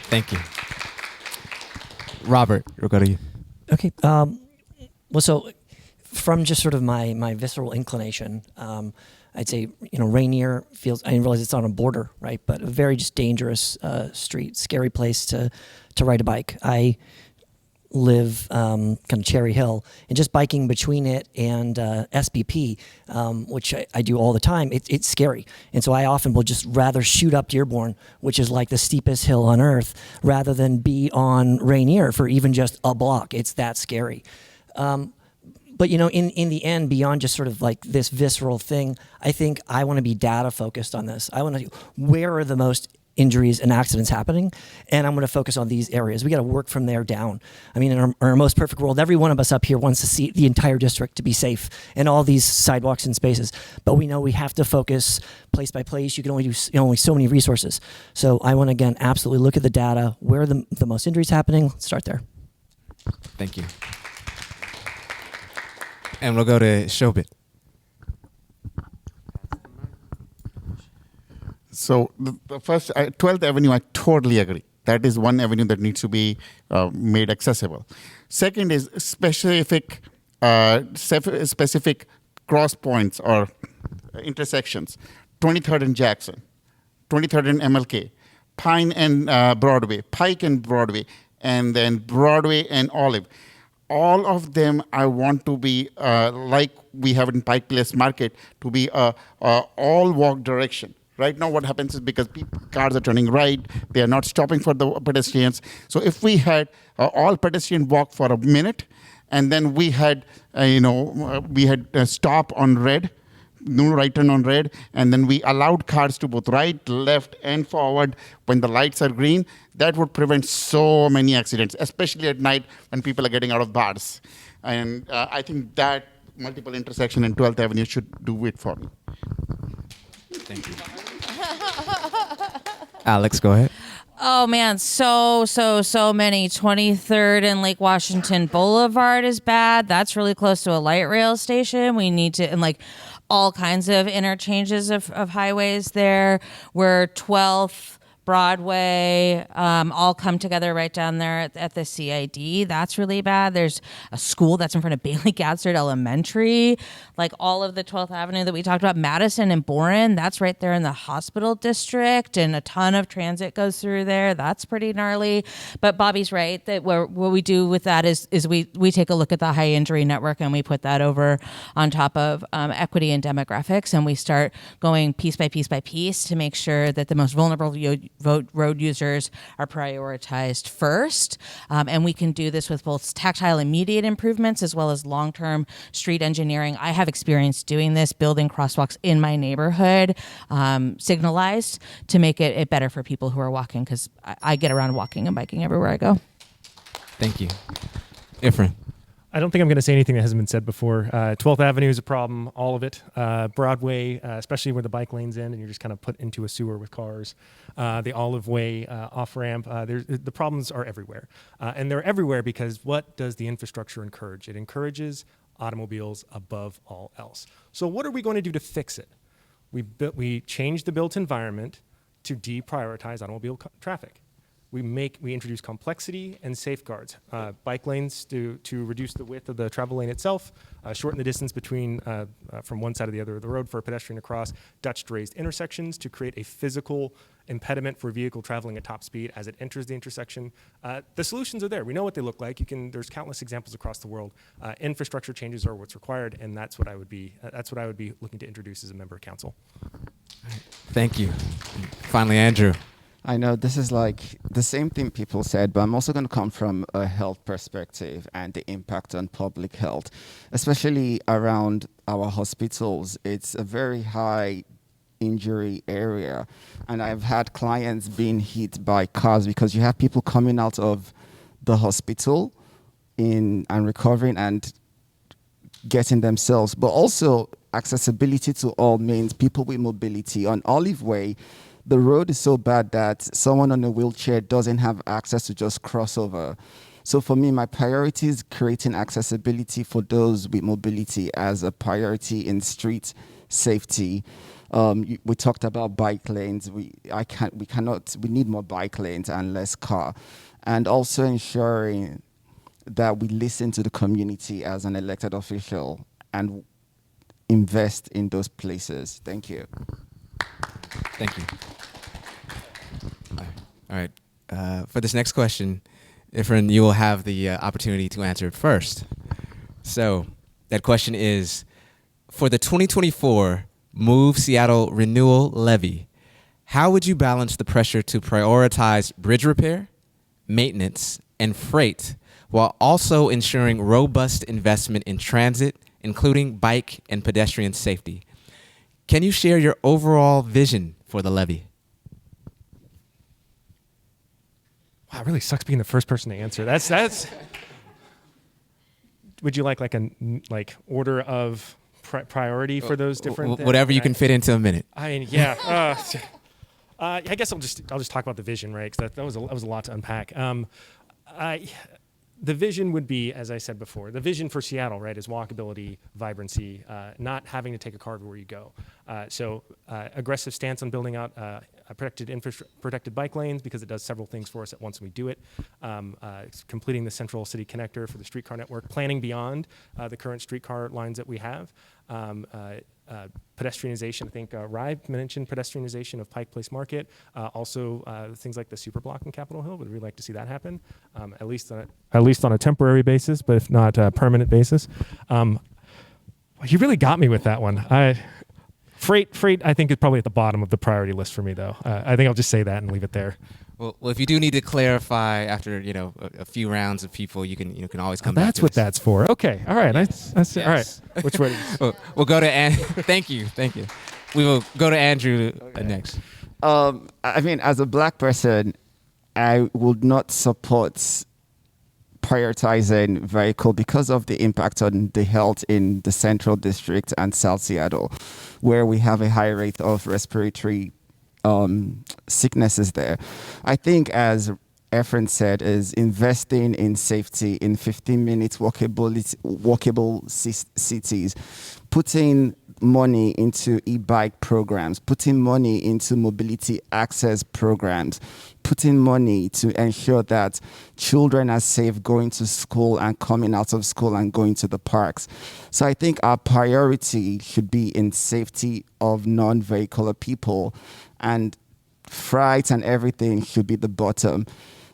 [SPEAKER 2] Thank you. Robert, we'll go to you.
[SPEAKER 6] Okay. Well, so from just sort of my visceral inclination, I'd say, Rainier feels, I didn't realize it's on a border, right? But a very just dangerous street, scary place to ride a bike. I live kind of Cherry Hill, and just biking between it and SBP, which I do all the time, it's scary. And so I often will just rather shoot up Dearborn, which is like the steepest hill on earth, rather than be on Rainier for even just a block. It's that scary. But in the end, beyond just sort of like this visceral thing, I think I want to be data focused on this. I want to, where are the most injuries and accidents happening, and I'm going to focus on these areas. We got to work from there down. I mean, in our most perfect world, every one of us up here wants to see the entire district to be safe and all these sidewalks and spaces. But we know we have to focus place by place. You can only do only so many resources. So I want to, again, absolutely look at the data. Where are the most injuries happening? Let's start there.
[SPEAKER 2] Thank you. And we'll go to Shobit.
[SPEAKER 3] So the first, 12th Avenue, I totally agree. That is one avenue that needs to be made accessible. Second is specific cross points or intersections. 23rd and Jackson, 23rd and MLK, Pine and Broadway, Pike and Broadway, and then Broadway and Olive. All of them I want to be, like we have in Pike Place Market, to be all walk direction. Right now what happens is because cars are turning right, they are not stopping for the pedestrians. So if we had all pedestrian walk for a minute, and then we had, stop on red, no right turn on red, and then we allowed cars to both right, left, and forward when the lights are green, that would prevent so many accidents, especially at night when people are getting out of bars. And I think that multiple intersection in 12th Avenue should do it for me.
[SPEAKER 2] Thank you. Alex, go ahead.
[SPEAKER 9] Oh man, so many. 23rd and Lake Washington Boulevard is bad. That's really close to a light rail station. We need to, and like all kinds of interchanges of highways there. Where 12th, Broadway, all come together right down there at the CID. That's really bad. There's a school that's in front of Bailey Gadsden Elementary. Like all of the 12th Avenue that we talked about, Madison and Boren, that's right there in the hospital district, and a ton of transit goes through there. That's pretty gnarly. But Bobby's right that what we do with that is we take a look at the high injury network and we put that over on top of equity and demographics, and we start going piece by piece by piece to make sure that the most vulnerable road users are prioritized first. And we can do this with both tactile immediate improvements as well as long-term street engineering. I have experience doing this, building crosswalks in my neighborhood, signalized, to make it better for people who are walking, because I get around walking and biking everywhere I go.
[SPEAKER 2] Thank you. Ifrin.
[SPEAKER 8] I don't think I'm going to say anything that hasn't been said before. 12th Avenue is a problem, all of it. Broadway, especially where the bike lane's in and you're just kind of put into a sewer with cars. The Olive Way off-ramp, the problems are everywhere. And they're everywhere because what does the infrastructure encourage? It encourages automobiles above all else. So what are we going to do to fix it? We changed the built environment to deprioritize automobile traffic. we introduce complexity and safeguards. Bike lanes to reduce the width of the travel lane itself, shorten the distance between from one side to the other of the road for a pedestrian to cross, Dutch raised intersections to create a physical impediment for a vehicle traveling at top speed as it enters the intersection. The solutions are there. We know what they look like. There's countless examples across the world. Infrastructure changes are what's required, and that's what I would be looking to introduce as a member of council.
[SPEAKER 2] Thank you. And finally, Andrew.
[SPEAKER 5] I know this is like the same thing people said, but I'm also going to come from a health perspective and the impact on public health, especially around our hospitals. It's a very high injury area, and I've had clients being hit by cars because you have people coming out of the hospital and recovering and getting themselves, but also accessibility to all means people with mobility. On Olive Way, the road is so bad that someone on a wheelchair doesn't have access to just cross over. So for me, my priority is creating accessibility for those with mobility as a priority in street safety. We talked about bike lanes. We need more bike lanes and less car. And also ensuring that we listen to the community as an elected official and invest in those places. Thank you.
[SPEAKER 2] Thank you. All right. For this next question, Efren, you will have the opportunity to answer it first. So that question is, for the 2024 Move Seattle Renewal Levy, how would you balance the pressure to prioritize bridge repair, maintenance, and freight while also ensuring robust investment in transit, including bike and pedestrian safety? Can you share your overall vision for the levy?
[SPEAKER 8] Wow, it really sucks being the first person to answer. That's. Would you like a order of priority for those different things?
[SPEAKER 2] Whatever you can fit into a minute.
[SPEAKER 8] I mean, yeah. I guess I'll just talk about the vision, right? Because that was a lot to unpack. The vision would be, as I said before, the vision for Seattle, right, is walkability, vibrancy, not having to take a car everywhere you go. So aggressive stance on building out protected bike lanes, because it does several things for us at once when we do it. Completing the central city connector for the streetcar network, planning beyond the current streetcar lines that we have. Pedestrianization, I think Rai mentioned pedestrianization of Pike Place Market. Also, things like the super block in Capitol Hill. Would really like to see that happen, at least on a temporary basis, but if not a permanent basis. You really got me with that one. Freight, I think, is probably at the bottom of the priority list for me, though. I think I'll just say that and leave it there.
[SPEAKER 2] Well, if you do need to clarify after a few rounds of people, you can always come back.
[SPEAKER 8] That's what that's for. Okay, all right.
[SPEAKER 2] Yes.
[SPEAKER 8] Yes.
[SPEAKER 2] Yes.
[SPEAKER 8] All right. Which way?
[SPEAKER 2] We'll go to Thank you. We will go to Andrew next.
[SPEAKER 5] I mean, as a black person, I would not support prioritizing vehicle because of the impact on the health in the Central District and South Seattle, where we have a high rate of respiratory sicknesses there. I think, as Efren said, is investing in safety in 15-minute walkable cities, putting money into e-bike programs, putting money into mobility access programs, putting money to ensure that children are safe going to school and coming out of school and going to the parks. So I think our priority should be in safety of non-vehicular people, and freight and everything should be the bottom.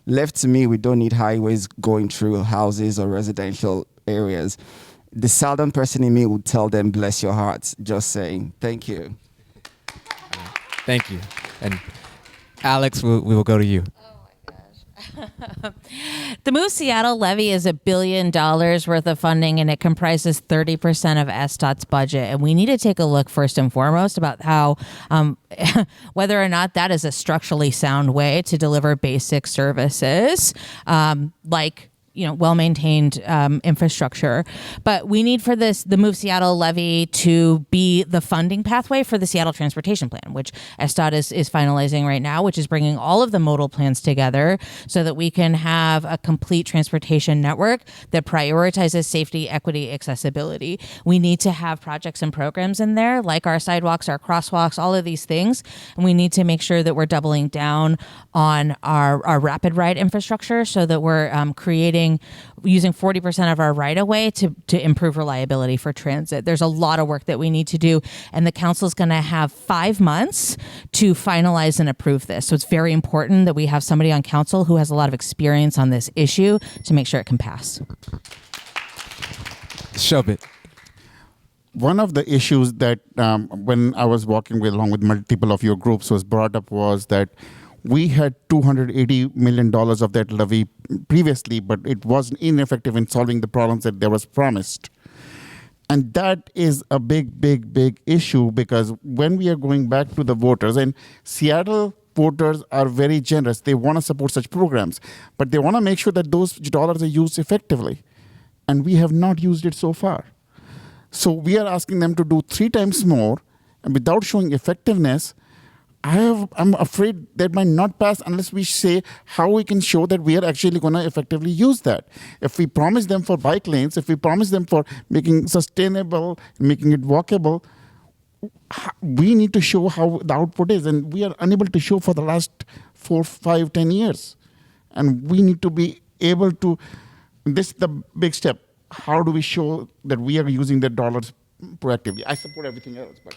[SPEAKER 5] Left to me, we don't need highways going through houses or residential areas. The southern person in me would tell them, bless your hearts, just saying. Thank you.
[SPEAKER 2] Thank you. And Alex, we will go to you.
[SPEAKER 9] The Move Seattle levy is $1 billion worth of funding, and it comprises 30% of SDOT's budget. And we need to take a look first and foremost about how whether or not that is a structurally sound way to deliver basic services like well-maintained infrastructure. But we need for the Move Seattle levy to be the funding pathway for the Seattle Transportation Plan, which SDOT is finalizing right now, which is bringing all of the modal plans together so that we can have a complete transportation network that prioritizes safety, equity, accessibility. We need to have projects and programs in there, like our sidewalks, our crosswalks, all of these things. And we need to make sure that we're doubling down on our rapid ride infrastructure so that we're using 40% of our right-of-way to improve reliability for transit. There's a lot of work that we need to do, and the council's going to have 5 months to finalize and approve this. So it's very important that we have somebody on council who has a lot of experience on this issue to make sure it can pass.
[SPEAKER 2] Shobit.
[SPEAKER 3] One of the issues that when I was walking along with multiple of your groups was brought up was that we had $280 million of that levy previously, but it was ineffective in solving the problems that there was promised. And that is a big, big, big issue, because when we are going back to the voters, and Seattle voters are very generous, they want to support such programs, but they want to make sure that those dollars are used effectively. And we have not used it so far. So we are asking them to do 3 times more, and without showing effectiveness, I'm afraid that might not pass unless we say how we can show that we are actually going to effectively use that. If we promise them for bike lanes, if we promise them for making sustainable, making it walkable, we need to show how the output is. And we are unable to show for the last 4, 5, 10 years. And we need to be able to, this is the big step. How do we show that we are using the dollars proactively? I support everything else, but...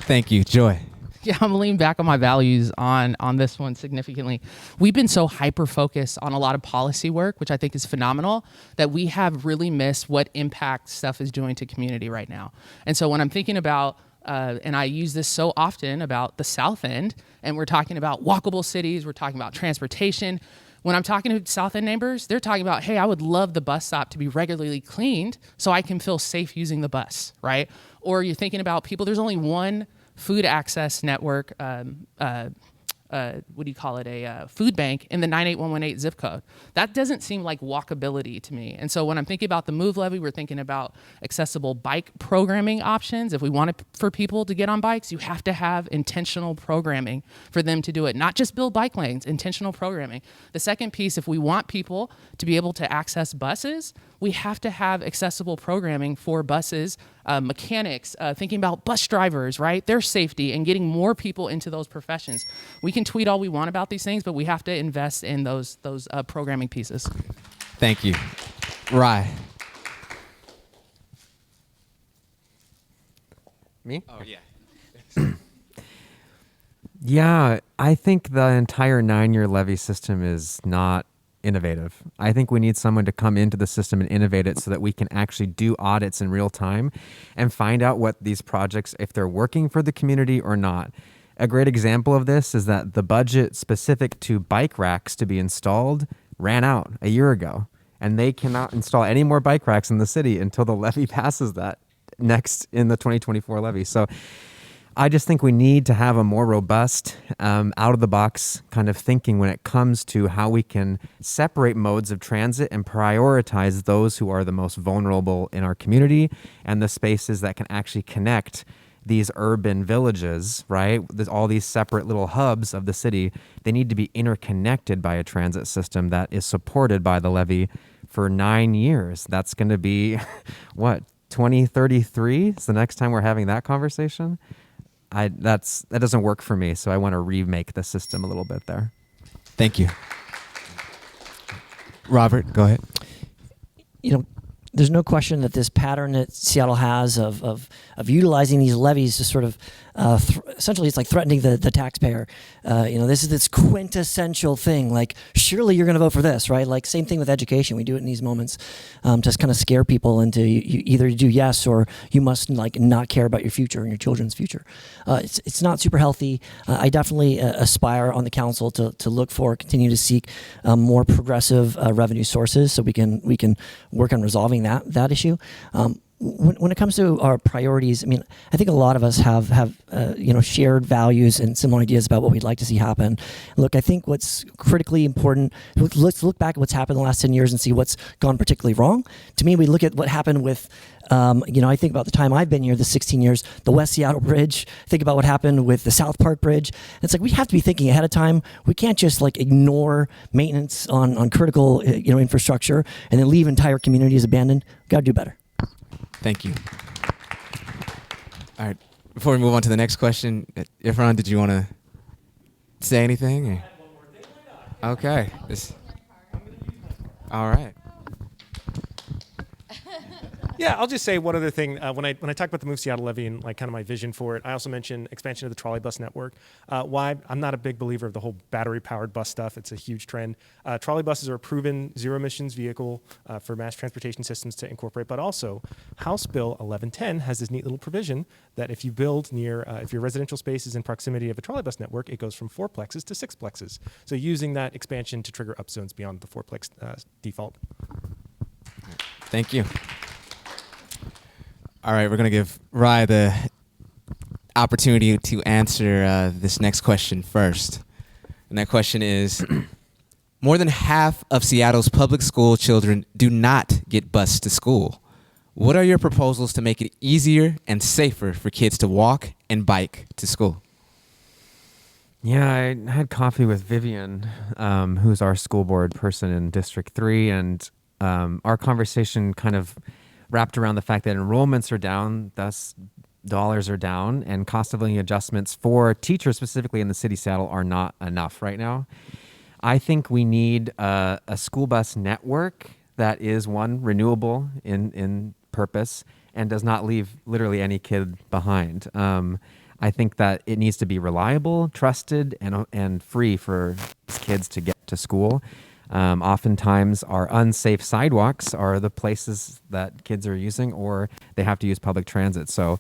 [SPEAKER 2] Thank you. Joy.
[SPEAKER 7] Yeah, I'm leaning back on my values on this one significantly. We've been so hyper-focused on a lot of policy work, which I think is phenomenal, that we have really missed what impact stuff is doing to community right now. And so when I'm thinking about, and I use this so often about the South End, and we're talking about walkable cities, we're talking about transportation. When I'm talking to South End neighbors, they're talking about, hey, I would love the bus stop to be regularly cleaned so I can feel safe using the bus, right? Or you're thinking about people, there's only one food access network, what do you call it, a food bank in the 98118 zip code. That doesn't seem like walkability to me. And so when I'm thinking about the Move Levy, we're thinking about accessible bike programming options. If we want it for people to get on bikes, you have to have intentional programming for them to do it, not just build bike lanes, intentional programming. The second piece, if we want people to be able to access buses, we have to have accessible programming for buses, mechanics, thinking about bus drivers, right? Their safety and getting more people into those professions. We can tweet all we want about these things, but we have to invest in those programming pieces.
[SPEAKER 2] Thank you. Rye.
[SPEAKER 4] Me?
[SPEAKER 2] Oh, yeah.
[SPEAKER 4] Yeah, I think the entire 9-year levy system is not innovative. I think we need someone to come into the system and innovate it so that we can actually do audits in real time and find out what these projects, if they're working for the community or not. A great example of this is that the budget specific to bike racks to be installed ran out a year ago, and they cannot install any more bike racks in the city until the levy passes that next in the 2024 levy. So I just think we need to have a more robust, out-of-the-box kind of thinking when it comes to how we can separate modes of transit and prioritize those who are the most vulnerable in our community and the spaces that can actually connect these urban villages, right? There's all these separate little hubs of the city. They need to be interconnected by a transit system that is supported by the levy for 9 years. That's going to be, what, 2033 is the next time we're having that conversation? That doesn't work for me, so I want to remake the system a little bit there.
[SPEAKER 2] Thank you. Robert, go ahead.
[SPEAKER 6] You know, there's no question that this pattern that Seattle has of utilizing these levies to sort of essentially it's like threatening the taxpayer. This is this quintessential thing. Like, surely you're going to vote for this, right? Like, same thing with education. We do it in these moments to kind of scare people into you either do yes or you must like not care about your future and your children's future. It's not super healthy. I definitely aspire on the council to look for, continue to seek more progressive revenue sources so we can work on resolving that issue. when it comes to our priorities, I mean, I think a lot of us have shared values and similar ideas about what we'd like to see happen. Look, I think what's critically important, let's look back at what's happened in the last 10 years and see what's gone particularly wrong. To me, we look at what happened with, I think about the time I've been here, the 16 years, the West Seattle Bridge, think about what happened with the South Park Bridge. And it's like, we have to be thinking ahead of time. We can't just ignore maintenance on critical, infrastructure and then leave entire communities abandoned. We've got to do better.
[SPEAKER 2] Thank you. All right. Before we move on to the next question, Ifran, did you want to say anything? Or? Okay. All right.
[SPEAKER 8] Yeah, I'll just say one other thing. When I talk about the Move Seattle Levy and kind of my vision for it, I also mentioned expansion of the trolley bus network. Why? I'm not a big believer of the whole battery-powered bus stuff. It's a huge trend. Trolley buses are a proven zero-emissions vehicle for mass transportation systems to incorporate, but also House Bill 1110 has this neat little provision that if you build near, if your residential space is in proximity of a trolley bus network, it goes from 4 plexes to 6 plexes. So using that expansion to trigger upzones beyond the 4-plex default.
[SPEAKER 2] Thank you. All right, we're going to give Rye the opportunity to answer this next question first. And that question is, more than half of Seattle's public school children do not get bused to school. What are your proposals to make it easier and safer for kids to walk and bike to school?
[SPEAKER 4] Yeah, I had coffee with Vivian, who's our school board person in District 3, and our conversation kind of wrapped around the fact that enrollments are down, thus dollars are down, and cost of living adjustments for teachers specifically in the city of Seattle are not enough right now. I think we need a school bus network that is, one, renewable in purpose and does not leave literally any kid behind. I think that it needs to be reliable, trusted, and free for kids to get to school. Oftentimes, our unsafe sidewalks are the places that kids are using, or they have to use public transit. So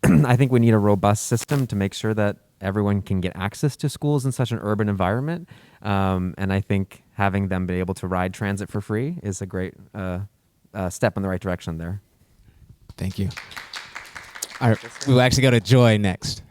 [SPEAKER 4] I think we need a robust system to make sure that everyone can get access to schools in such an urban environment. And I think having them be able to ride transit for free is a great step in the right direction there.
[SPEAKER 2] Thank you. All right, we'll actually go to Joy next.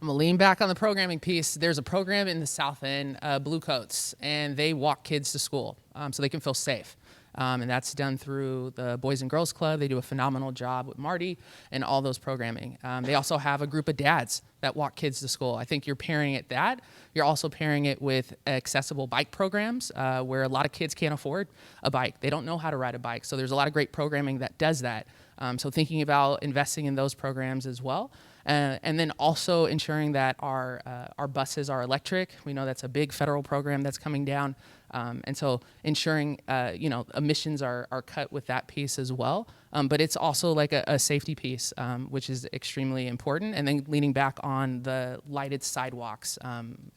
[SPEAKER 7] I'm gonna lean back on the programming piece. There's a program in the South End, Blue Coats, and they walk kids to school so they can feel safe. And that's done through the Boys and Girls Club. They do a phenomenal job with Marty and all those programming. They also have a group of dads that walk kids to school. I think you're pairing it that. You're also pairing it with accessible bike programs where a lot of kids can't afford a bike. They don't know how to ride a bike. So there's a lot of great programming that does that. So thinking about investing in those programs as well. And then also ensuring that our buses are electric. We know that's a big federal program that's coming down. And so ensuring, emissions are cut with that piece as well. But it's also like a safety piece, which is extremely important. And then leaning back on the lighted sidewalks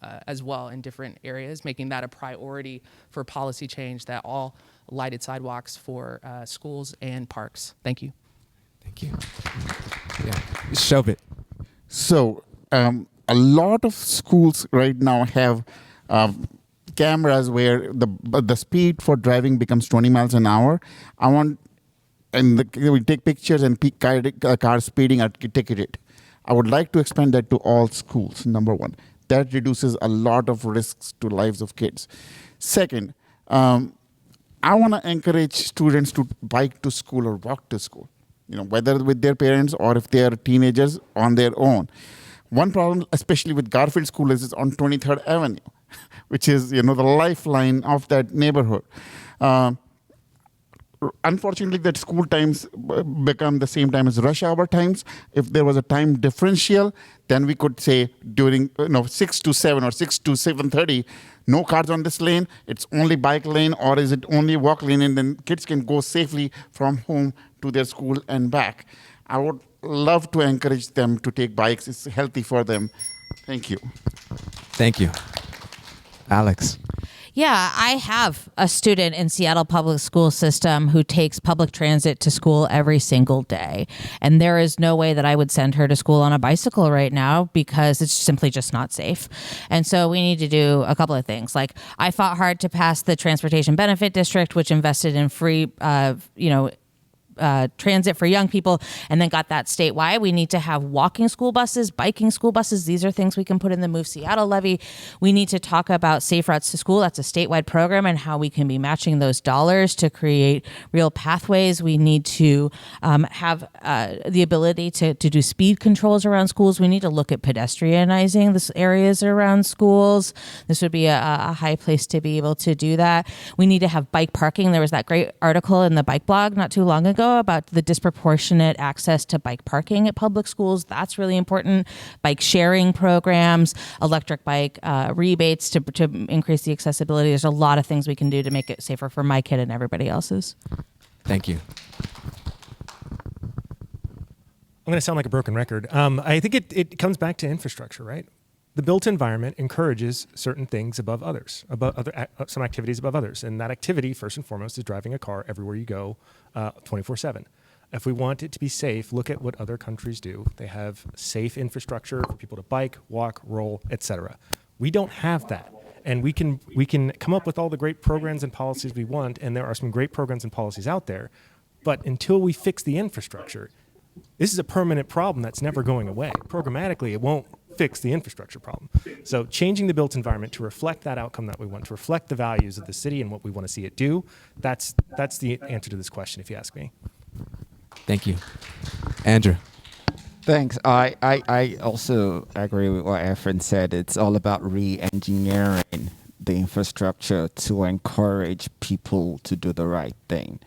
[SPEAKER 7] as well in different areas, making that a priority for policy change, that all lighted sidewalks for schools and parks. Thank you.
[SPEAKER 2] Thank you. Yeah, Shobit.
[SPEAKER 3] So a lot of schools right now have cameras where the speed for driving becomes 20 miles an hour. We take pictures and car speeding are ticketed. I would like to expand that to all schools, number one. That reduces a lot of risks to lives of kids. Second, I want to encourage students to bike to school or walk to school, whether with their parents or if they are teenagers on their own. One problem, especially with Garfield School, is on 23rd Avenue, which is, the lifeline of that neighborhood. Unfortunately, that school times become the same time as rush hour times. If there was a time differential, then we could say during 6 to 7 or 6 to 7:30, no cars on this lane, it's only bike lane, or is it only walk lane, and then kids can go safely from home to their school and back. I would love to encourage them to take bikes. It's healthy for them. Thank you.
[SPEAKER 2] Thank you. Alex.
[SPEAKER 9] Yeah, I have a student in Seattle Public School System who takes public transit to school every single day. And there is no way that I would send her to school on a bicycle right now because it's simply just not safe. And so we need to do a couple of things. Like, I fought hard to pass the Transportation Benefit District, which invested in free, transit for young people, and then got that statewide. We need to have walking school buses, biking school buses. These are things we can put in the Move Seattle levy. We need to talk about Safe Routes to School. That's a statewide program, and how we can be matching those dollars to create real pathways. We need to have the ability to do speed controls around schools. We need to look at pedestrianizing the areas around schools. This would be a high place to be able to do that. We need to have bike parking. There was that great article in the Bike Blog not too long ago about the disproportionate access to bike parking at public schools. That's really important. Bike sharing programs, electric bike rebates to increase the accessibility. There's a lot of things we can do to make it safer for my kid and everybody else's.
[SPEAKER 2] Thank you.
[SPEAKER 8] I'm going to sound like a broken record. I think it comes back to infrastructure, right? The built environment encourages certain things above others, some activities above others. And that activity, first and foremost, is driving a car everywhere you go 24/7. If we want it to be safe, look at what other countries do. They have safe infrastructure for people to bike, walk, roll, etc. We don't have that. And we can come up with all the great programs and policies we want, and there are some great programs and policies out there. But until we fix the infrastructure, this is a permanent problem that's never going away. Programmatically, it won't fix the infrastructure problem. So changing the built environment to reflect that outcome that we want, to reflect the values of the city and what we want to see it do, that's the answer to this question, if you ask me.
[SPEAKER 2] Thank you. Andrew.
[SPEAKER 5] Thanks. I also agree with what Efren said. It's all about re-engineering the infrastructure to encourage people to do the right thing.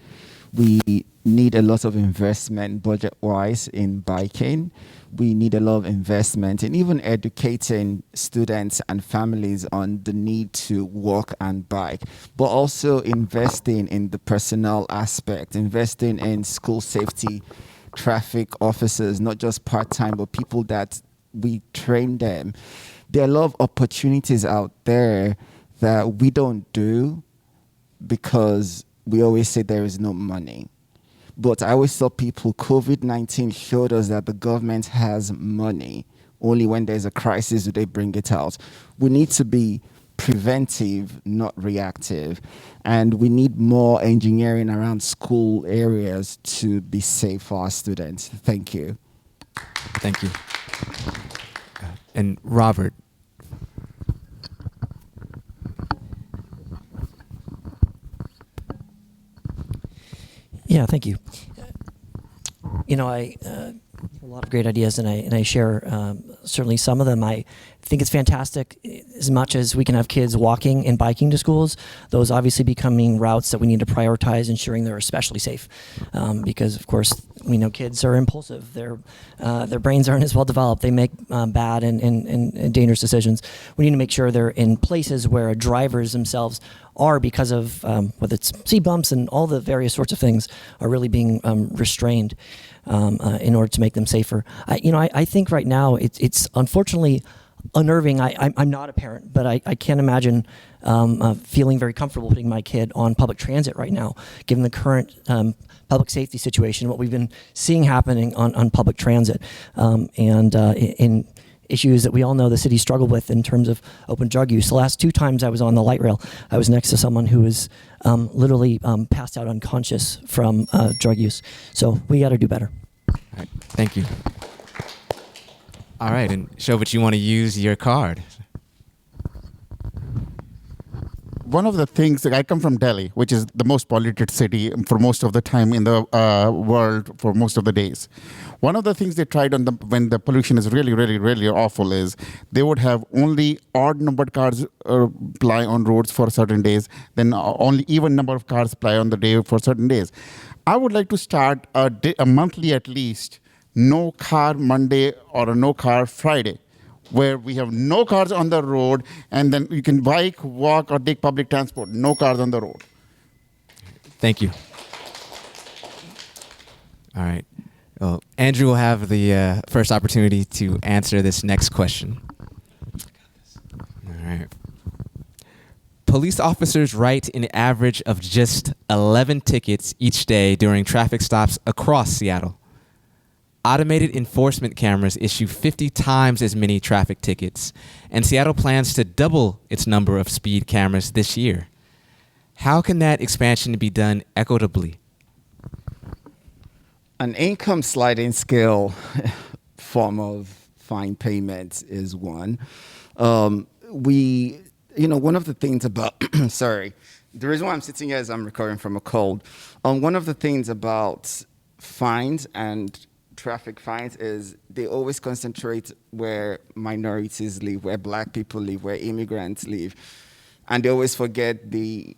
[SPEAKER 5] We need a lot of investment budget-wise in biking. We need a lot of investment in even educating students and families on the need to walk and bike, but also investing in the personnel aspect, investing in school safety, traffic officers, not just part-time, but people that we train them. There are a lot of opportunities out there that we don't do because we always say there is no money. But I always tell people COVID-19 showed us that the government has money. Only when there's a crisis do they bring it out. We need to be preventive, not reactive. And we need more engineering around school areas to be safe for our students. Thank you.
[SPEAKER 2] Thank you. And Robert.
[SPEAKER 6] Yeah, thank you. You know, I a lot of great ideas, and I share certainly some of them. I think it's fantastic as much as we can have kids walking and biking to schools. Those obviously becoming routes that we need to prioritize, ensuring they're especially safe, because of course we know kids are impulsive. Their brains aren't as well developed. They make bad and dangerous decisions. We need to make sure they're in places where drivers themselves are, because of whether it's speed bumps and all the various sorts of things, are really being restrained in order to make them safer. I think right now it's unfortunately unnerving. I'm not a parent, but I can't imagine feeling very comfortable putting my kid on public transit right now, given the current public safety situation, what we've been seeing happening on public transit, and in issues that we all know the city struggled with in terms of open drug use. The last 2 times I was on the light rail, I was next to someone who was literally passed out unconscious from drug use. So we got to do better.
[SPEAKER 2] All right. Thank you. All right, and Shobit, you want to use your card?
[SPEAKER 3] One of the things, I come from Delhi, which is the most polluted city for most of the time in the world for most of the days. One of the things they tried when the pollution is really, really, really awful is they would have only odd numbered cars ply on roads for certain days, then only even number of cars ply on the day for certain days. I would like to start a monthly at least, no car Monday or a no car Friday, where we have no cars on the road, and then you can bike, walk, or take public transport. No cars on the road.
[SPEAKER 2] Thank you. All right. Well, Andrew will have the first opportunity to answer this next question. All right. Police officers write an average of just 11 tickets each day during traffic stops across Seattle. Automated enforcement cameras issue 50 times as many traffic tickets, and Seattle plans to double its number of speed cameras this year. How can that expansion be done equitably?
[SPEAKER 5] An income sliding scale form of fine payment is one. One of the things about, sorry, the reason why I'm sitting here is I'm recovering from a cold. One of the things about fines and traffic fines is they always concentrate where minorities live, where black people live, where immigrants live. And they always forget the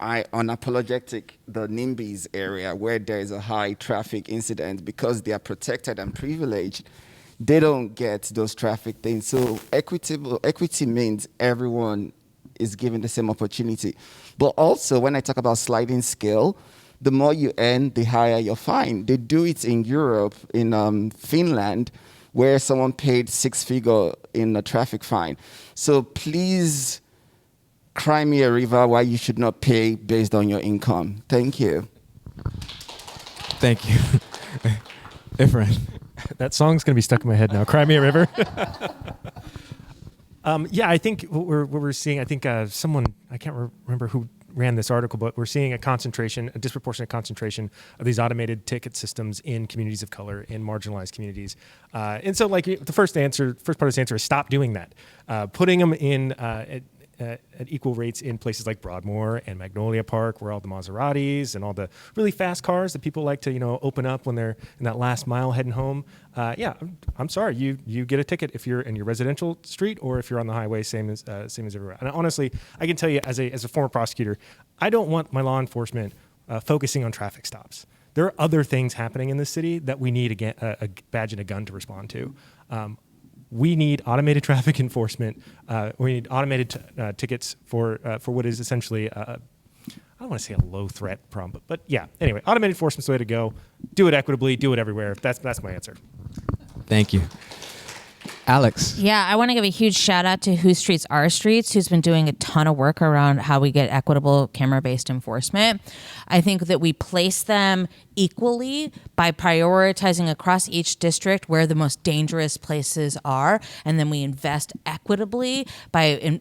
[SPEAKER 5] NIMBYs area where there is a high traffic incident because they are protected and privileged. They don't get those traffic things. So equity means everyone is given the same opportunity. But also, when I talk about sliding scale, the more you earn, the higher your fine. They do it in Europe, in Finland, where someone paid 6-figure in a traffic fine. So please cry me a river why you should not pay based on your income. Thank you.
[SPEAKER 2] Thank you. Efren.
[SPEAKER 8] That song's going to be stuck in my head now. Cry Me a River. Yeah, I think what we're seeing, I think someone, I can't remember who ran this article, but we're seeing a disproportionate concentration of these automated ticket systems in communities of color, in marginalized communities. And so like the first part of this answer is stop doing that. Putting them in at equal rates in places like Broadmoor and Magnolia Park, where all the Maseratis and all the really fast cars that people like to, open up when they're in that last mile heading home. Yeah, I'm sorry, you get a ticket if you're in your residential street or if you're on the highway, same as everywhere. And honestly, I can tell you as a former prosecutor, I don't want my law enforcement focusing on traffic stops. There are other things happening in this city that we need a badge and a gun to respond to. We need automated traffic enforcement. We need automated tickets for what is essentially, I don't want to say a low threat problem, but yeah. Anyway, automated enforcement's the way to go. Do it equitably. Do it everywhere. That's my answer.
[SPEAKER 2] Thank you. Alex.
[SPEAKER 9] Yeah, I want to give a huge shout out to Who Streets Our Streets, who's been doing a ton of work around how we get equitable camera-based enforcement. I think that we place them equally by prioritizing across each district where the most dangerous places are, and then we invest equitably by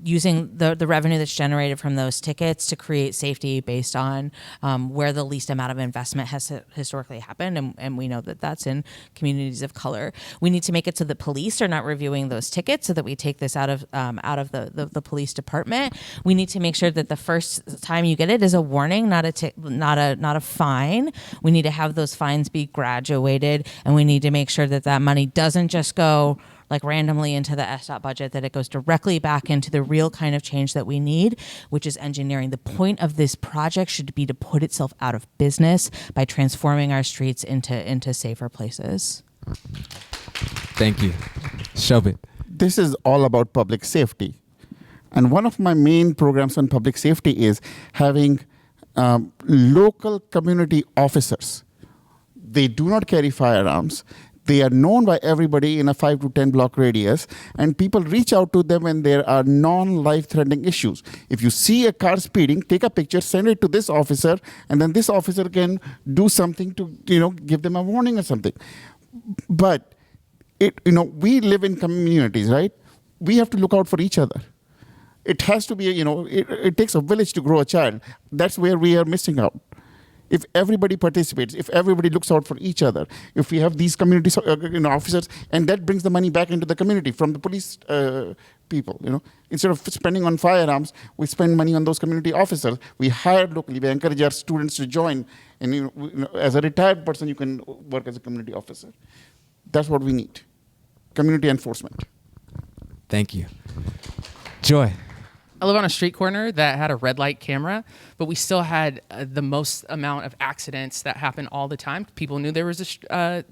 [SPEAKER 9] using the revenue that's generated from those tickets to create safety based on where the least amount of investment has historically happened, and we know that that's in communities of color. We need to make it so that police are not reviewing those tickets, so that we take this out of the police department. We need to make sure that the first time you get it is a warning, not a fine. We need to have those fines be graduated, and we need to make sure that money doesn't just go like randomly into the SDOT budget, that it goes directly back into the real kind of change that we need, which is engineering. The point of this project should be to put itself out of business by transforming our streets into safer places.
[SPEAKER 2] Thank you. Shobit.
[SPEAKER 3] This is all about public safety. And one of my main programs on public safety is having local community officers. They do not carry firearms. They are known by everybody in a 5 to 10 block radius, and people reach out to them when there are non-life-threatening issues. If you see a car speeding, take a picture, send it to this officer, and then this officer can do something to, give them a warning or something. But we live in communities, right? We have to look out for each other. It has to be, it takes a village to grow a child. That's where we are missing out. If everybody participates, if everybody looks out for each other, if we have these community officers, and that brings the money back into the community from the police people, Instead of spending on firearms, we spend money on those community officers. We hire locally. We encourage our students to join. And as a retired person, you can work as a community officer. That's what we need. Community enforcement.
[SPEAKER 2] Thank you. Joy.
[SPEAKER 7] I live on a street corner that had a red light camera, but we still had the most amount of accidents that happen all the time. People knew there was a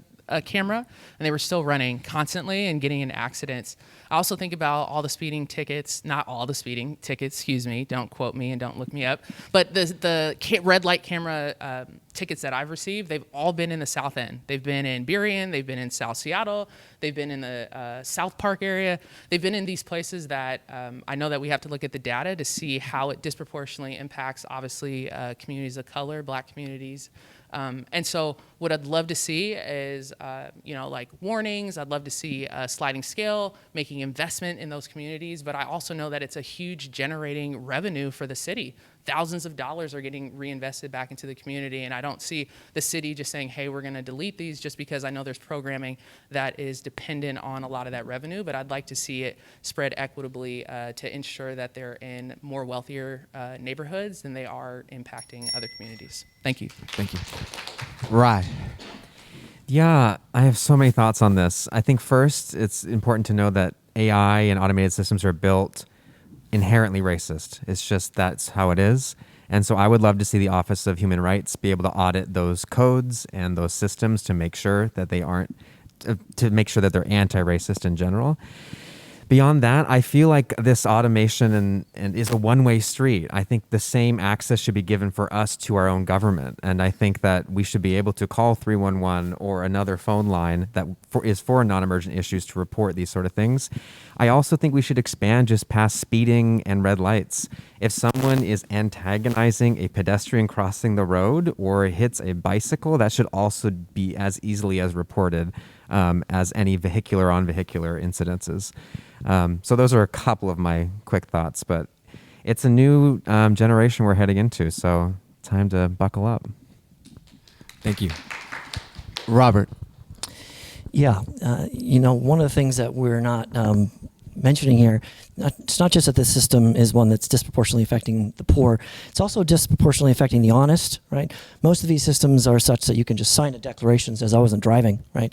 [SPEAKER 7] camera, and they were still running constantly and getting into accidents. I also think about all the speeding tickets, not all the speeding tickets, excuse me, don't quote me and don't look me up, but the red light camera tickets that I've received, they've all been in the South End. They've been in Burien, they've been in South Seattle, they've been in the South Park area. They've been in these places that I know that we have to look at the data to see how it disproportionately impacts, obviously, communities of color, Black communities. And so what I'd love to see is, like warnings. I'd love to see a sliding scale, making investment in those communities. But I also know that it's a huge generating revenue for the city. thousands of dollars are getting reinvested back into the community. And I don't see the city just saying, hey, we're going to delete these just because I know there's programming that is dependent on a lot of that revenue. But I'd like to see it spread equitably to ensure that they're in more wealthier neighborhoods than they are impacting other communities. Thank you.
[SPEAKER 2] Thank you. Rye.
[SPEAKER 4] Yeah, I have so many thoughts on this. I think first, it's important to know that AI and automated systems are built inherently racist. It's just that's how it is. And so I would love to see the Office of Human Rights be able to audit those codes and those systems to make sure that they aren't, to make sure that they're anti-racist in general. Beyond that, I feel like this automation and is a one-way street. I think the same access should be given for us to our own government. And I think that we should be able to call 311 or another phone line that is for non-emergent issues to report these sort of things. I also think we should expand just past speeding and red lights. If someone is antagonizing a pedestrian crossing the road or hits a bicycle, that should also be as easily as reported as any vehicular on vehicular incidences. So those are a couple of my quick thoughts, but it's a new generation we're heading into, so time to buckle up.
[SPEAKER 2] Thank you. Robert.
[SPEAKER 6] Yeah, one of the things that we're not mentioning here, it's not just that this system is one that's disproportionately affecting the poor, it's also disproportionately affecting the honest, right? Most of these systems are such that you can just sign a declaration that says I wasn't driving, right?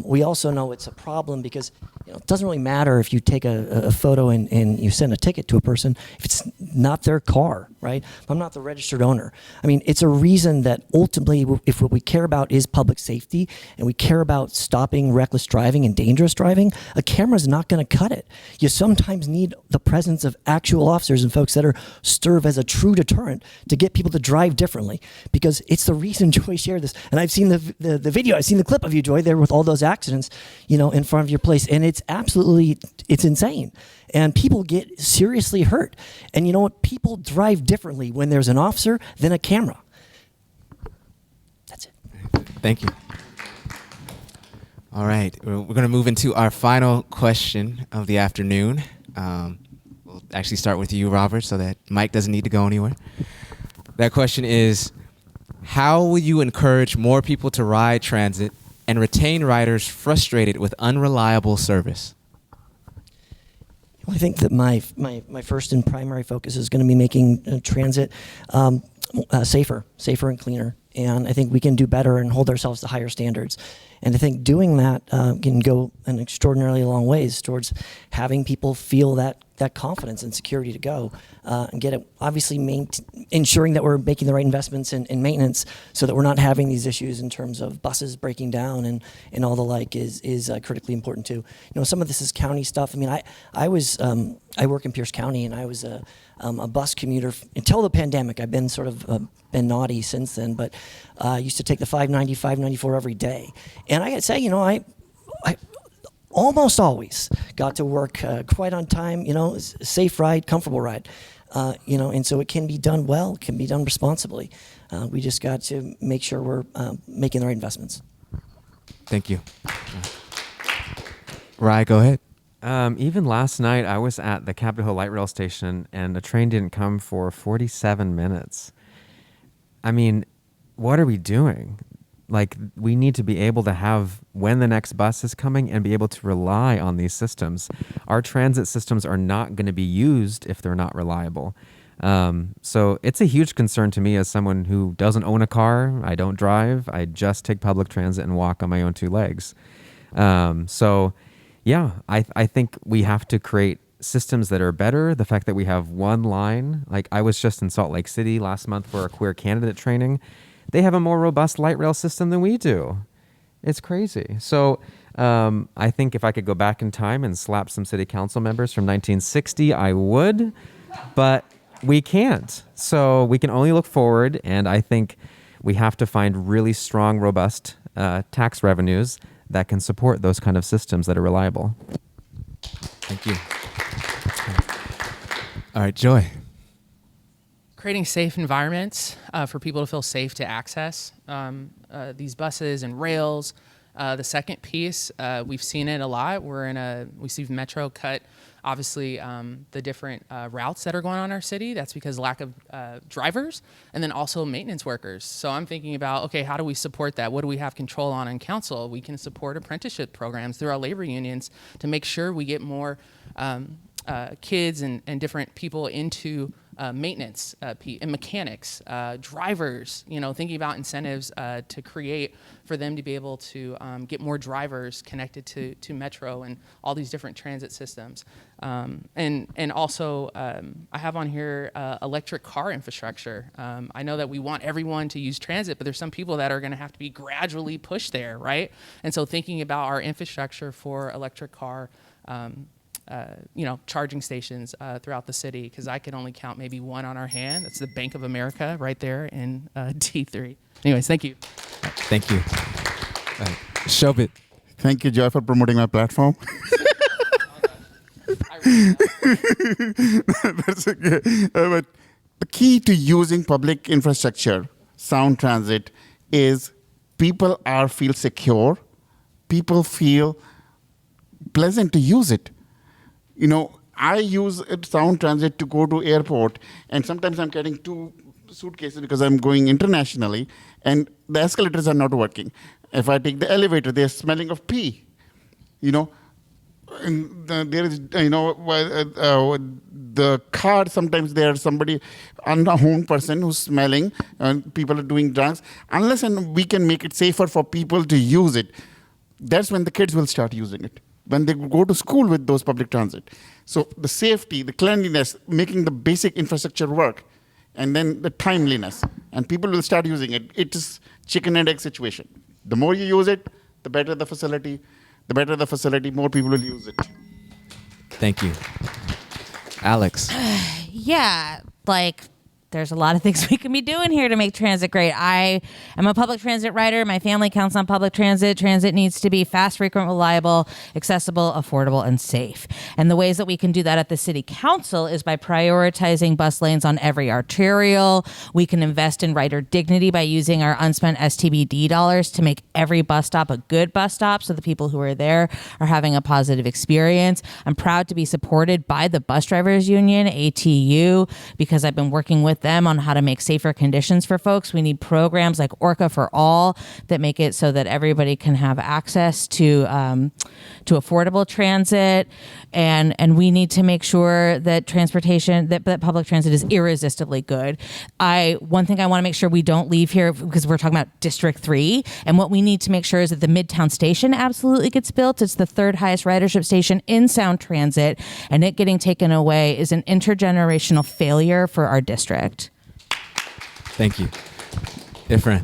[SPEAKER 6] We also know it's a problem because it doesn't really matter if you take a photo and you send a ticket to a person if it's not their car, right? I'm not the registered owner. I mean, it's a reason that ultimately, if what we care about is public safety and we care about stopping reckless driving and dangerous driving, a camera's not going to cut it. You sometimes need the presence of actual officers and folks that serve as a true deterrent to get people to drive differently, because it's the reason Joy shared this. And I've seen the video, I've seen the clip of you, Joy, there with all those accidents, in front of your place. And it's insane. And people get seriously hurt. And you know what? People drive differently when there's an officer than a camera. That's it.
[SPEAKER 2] Thank you. All right, we're going to move into our final question of the afternoon. We'll actually start with you, Robert, so that Mike doesn't need to go anywhere. That question is, how will you encourage more people to ride transit and retain riders frustrated with unreliable service?
[SPEAKER 6] I think that my first and primary focus is going to be making transit safer and cleaner. And I think we can do better and hold ourselves to higher standards. And I think doing that can go an extraordinarily long ways towards having people feel that confidence and security to go and get it. Obviously, ensuring that we're making the right investments in maintenance so that we're not having these issues in terms of buses breaking down and all the like is critically important too. Some of this is county stuff. I mean, I work in Pierce County, and I was a bus commuter until the pandemic. I've been sort of been naughty since then, but I used to take the 590, 594 every day. And I gotta say, I almost always got to work quite on time, safe ride, comfortable ride, and so it can be done well, it can be done responsibly. We just got to make sure we're making the right investments.
[SPEAKER 2] Thank you. Rye, go ahead.
[SPEAKER 4] Even last night, I was at the Capitol Hill Light Rail Station, and the train didn't come for 47 minutes. I mean, what are we doing? Like, we need to be able to have when the next bus is coming and be able to rely on these systems. Our transit systems are not going to be used if they're not reliable. So it's a huge concern to me as someone who doesn't own a car. I don't drive. I just take public transit and walk on my own two legs. Yeah, I think we have to create systems that are better. The fact that we have one line, like I was just in Salt Lake City last month for a queer candidate training. They have a more robust light rail system than we do. It's crazy. So I think if I could go back in time and slap some city council members from 1960, I would, but we can't. So we can only look forward, and I think we have to find really strong, robust tax revenues that can support those kind of systems that are reliable.
[SPEAKER 2] Thank you. All right, Joy.
[SPEAKER 7] Creating safe environments for people to feel safe to access these buses and rails, The second piece, we've seen it a lot. We see Metro cut, obviously, the different routes that are going on in our city. That's because lack of drivers and then also maintenance workers. So I'm thinking about, okay, how do we support that? What do we have control on in council? We can support apprenticeship programs through our labor unions to make sure we get more kids and different people into maintenance and mechanics, drivers, thinking about incentives to create for them to be able to get more drivers connected to Metro and all these different transit systems. And also, I have on here electric car infrastructure. I know that we want everyone to use transit, but there's some people that are going to have to be gradually pushed there, right? And so thinking about our infrastructure for electric car charging stations throughout the city, because I can only count maybe one on our hand. That's the Bank of America right there in T3. Anyways, thank you.
[SPEAKER 2] Thank you. Shobit.
[SPEAKER 3] Thank you, Joy, for promoting my platform. That's okay. But the key to using public infrastructure, sound transit, is people feel secure. People feel pleasant to use it. I use sound transit to go to airport, and sometimes I'm carrying 2 suitcases because I'm going internationally, and the escalators are not working. If I take the elevator, they're smelling of pee. And there is, the car, sometimes there's somebody, unknown person who's smelling, and people are doing drugs. Unless we can make it safer for people to use it, that's when the kids will start using it, when they go to school with those public transit. So the safety, the cleanliness, making the basic infrastructure work, and then the timeliness, and people will start using it. It is chicken and egg situation. The more you use it, the better the facility. The better the facility, more people will use it.
[SPEAKER 2] Thank you. Alex.
[SPEAKER 9] Yeah, there's a lot of things we can be doing here to make transit great. I am a public transit writer. My family counts on public transit. Transit needs to be fast, frequent, reliable, accessible, affordable, and safe. And the ways that we can do that at the city council is by prioritizing bus lanes on every arterial. We can invest in rider dignity by using our unspent STBD dollars to make every bus stop a good bus stop so the people who are there are having a positive experience. I'm proud to be supported by the Bus Drivers Union, ATU, because I've been working with them on how to make safer conditions for folks. We need programs like Orca for All that make it so that everybody can have access to affordable transit, and we need to make sure that transportation, that public transit is irresistibly good. One thing I want to make sure we don't leave here, because we're talking about District 3, and what we need to make sure is that the Midtown Station absolutely gets built. It's the 3rd highest ridership station in Sound Transit, and it getting taken away is an intergenerational failure for our district.
[SPEAKER 2] Thank you. Efren.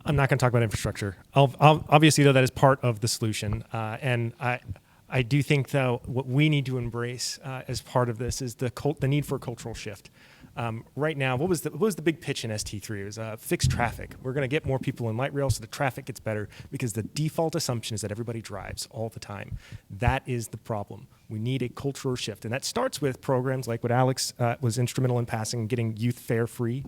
[SPEAKER 8] I'm not going to talk about infrastructure. Obviously, though, that is part of the solution. And I do think, though, what we need to embrace as part of this is the need for a cultural shift. Right now, what was the big pitch in ST3? It was fix traffic. We're going to get more people in light rail so the traffic gets better, because the default assumption is that everybody drives all the time. That is the problem. We need a cultural shift, and that starts with programs like what Alex was instrumental in passing, getting youth fare free,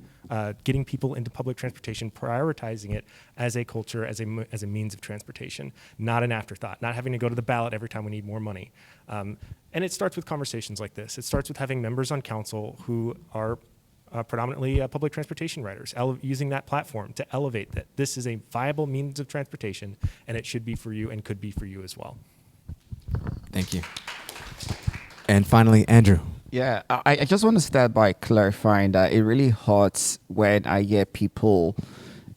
[SPEAKER 8] getting people into public transportation, prioritizing it as a culture, as a means of transportation, not an afterthought, not having to go to the ballot every time we need more money. And it starts with conversations like this. It starts with having members on council who are predominantly public transportation writers, using that platform to elevate that this is a viable means of transportation, and it should be for you and could be for you as well.
[SPEAKER 2] Thank you. And finally, Andrew.
[SPEAKER 5] Yeah, I just want to start by clarifying that it really hurts when I hear people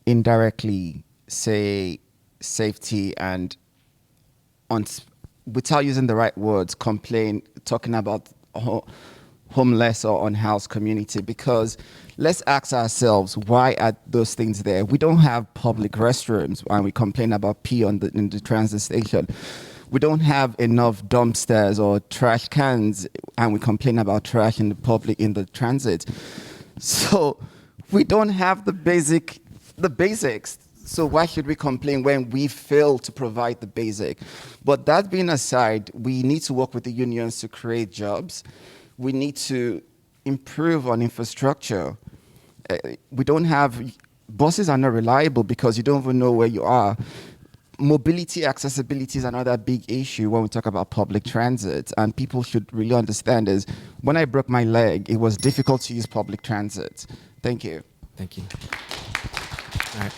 [SPEAKER 5] indirectly say safety and, without using the right words, talking about homeless or unhoused community. Because let's ask ourselves, why are those things there? We don't have public restrooms and we complain about pee in the transit station. We don't have enough dumpsters or trash cans, and we complain about trash in the transit. So we don't have the basics. So why should we complain when we fail to provide the basic? But that being aside, we need to work with the unions to create jobs. We need to improve on infrastructure. Buses are not reliable because you don't even know where you are. mobility, accessibility is another big issue when we talk about public transit. And people should really understand is when I broke my leg, it was difficult to use public transit. Thank you.
[SPEAKER 2] Thank you. All right.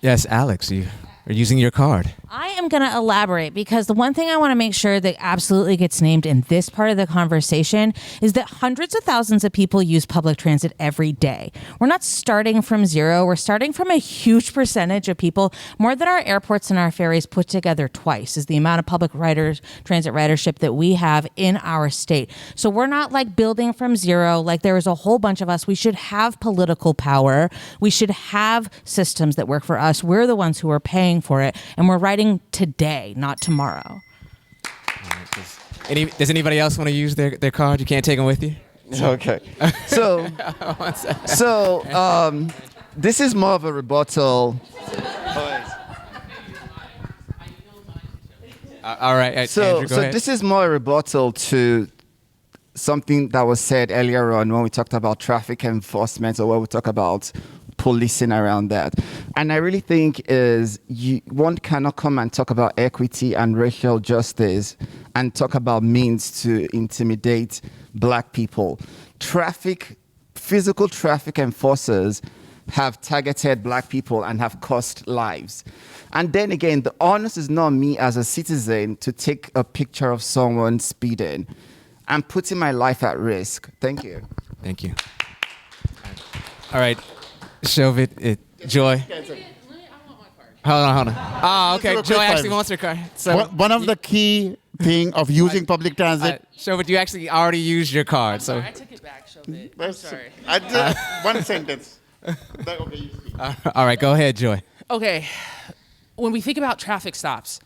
[SPEAKER 2] Yes, Alex, you are using your card.
[SPEAKER 9] I am going to elaborate because the one thing I want to make sure that absolutely gets named in this part of the conversation is that hundreds of thousands of people use public transit every day. We're not starting from zero. We're starting from a huge percentage of people, more than our airports and our ferries put together twice is the amount of public transit ridership that we have in our state. So we're not like building from zero. Like there is a whole bunch of us. We should have political power. We should have systems that work for us. We're the ones who are paying for it. And we're writing today, not tomorrow.
[SPEAKER 2] Does anybody else want to use their card? You can't take them with you?
[SPEAKER 5] Okay. So, this is more of a rebuttal.
[SPEAKER 2] All right. Andrew, go ahead.
[SPEAKER 5] This is more a rebuttal to something that was said earlier on when we talked about traffic enforcement or when we talk about policing around that. And I really think one cannot come and talk about equity and racial justice and talk about means to intimidate black people. Physical traffic enforcers have targeted black people and have cost lives. And then again, the onus is not me as a citizen to take a picture of someone speeding. I'm putting my life at risk. Thank you.
[SPEAKER 2] Thank you. All right. Shobit, Joy. Hold on. Oh, okay. Joy actually wants her card. So
[SPEAKER 3] One of the key thing of using public transit.
[SPEAKER 2] Shobit, you actually already used your card. So
[SPEAKER 7] I took it back, Shobit. I'm
[SPEAKER 3] That's-
[SPEAKER 7] sorry.
[SPEAKER 3] I did one sentence. Okay, you speak.
[SPEAKER 2] all right, go ahead, Joy.
[SPEAKER 7] Okay, when we think about traffic stops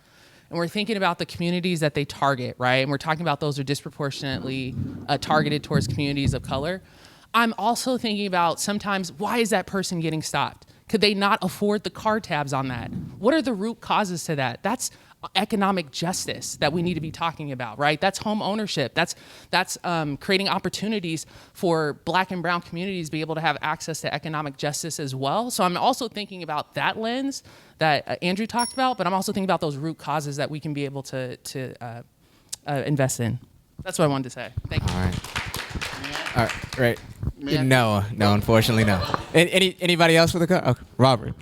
[SPEAKER 7] and we're thinking about the communities that they target, right? And we're talking about those are disproportionately targeted towards communities of color. I'm also thinking about sometimes why is that person getting stopped? Could they not afford the car tabs on that? What are the root causes to that? That's economic justice that we need to be talking about, right? That's home ownership. That's creating opportunities for black and brown communities to be able to have access to economic justice as well. So I'm also thinking about that lens that Andrew talked about, but I'm also thinking about those root causes that we can be able to invest in. That's what I wanted to say. Thank you.
[SPEAKER 2] All right, right. No, unfortunately, no. Anybody else with a card? Oh, Robert.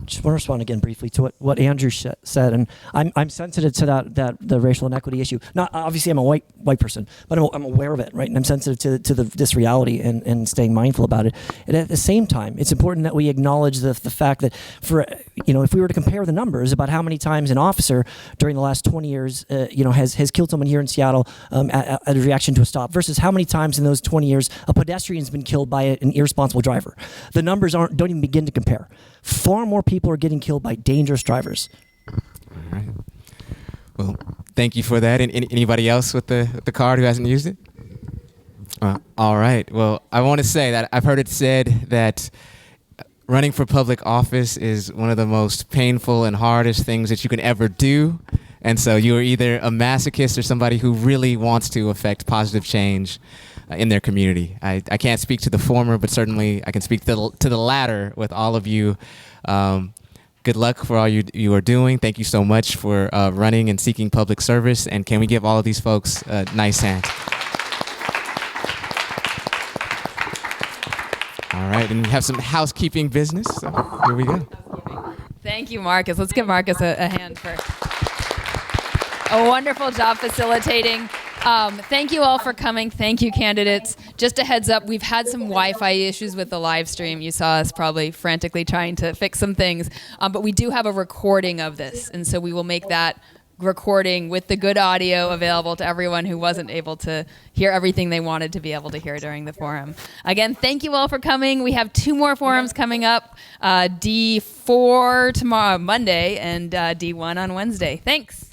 [SPEAKER 6] Just want to respond again briefly to what Andrew said, and I'm sensitive to that the racial inequity issue. Not obviously, I'm a white person, but I'm aware of it, right? And I'm sensitive to this reality and staying mindful about it. And at the same time, it's important that we acknowledge the fact that if we were to compare the numbers about how many times an officer during the last 20 years has killed someone here in Seattle at a reaction to a stop versus how many times in those 20 years a pedestrian's been killed by an irresponsible driver, the numbers don't even begin to compare. Far more people are getting killed by dangerous drivers.
[SPEAKER 2] All right. Well, thank you for that. And anybody else with the card who hasn't used it? All right. Well, I want to say that I've heard it said that running for public office is one of the most painful and hardest things that you can ever do. And so you are either a masochist or somebody who really wants to affect positive change in their community. I can't speak to the former, but certainly I can speak to the latter with all of you. Good luck for all you are doing. Thank you so much for running and seeking public service. And can we give all of these folks a nice hand? All right, and we have some housekeeping business. So here we go.
[SPEAKER 1] Thank you, Marcus. Let's give Marcus a hand for a wonderful job facilitating. Thank you all for coming. Thank you, candidates. Just a heads up, we've had some Wi-Fi issues with the live stream. You saw us probably frantically trying to fix some things. But we do have a recording of this, and so we will make that recording with the good audio available to everyone who wasn't able to hear everything they wanted to be able to hear during the forum. Again, thank you all for coming. We have 2 more forums coming up, D4 tomorrow, Monday, and D1 on Wednesday. Thanks.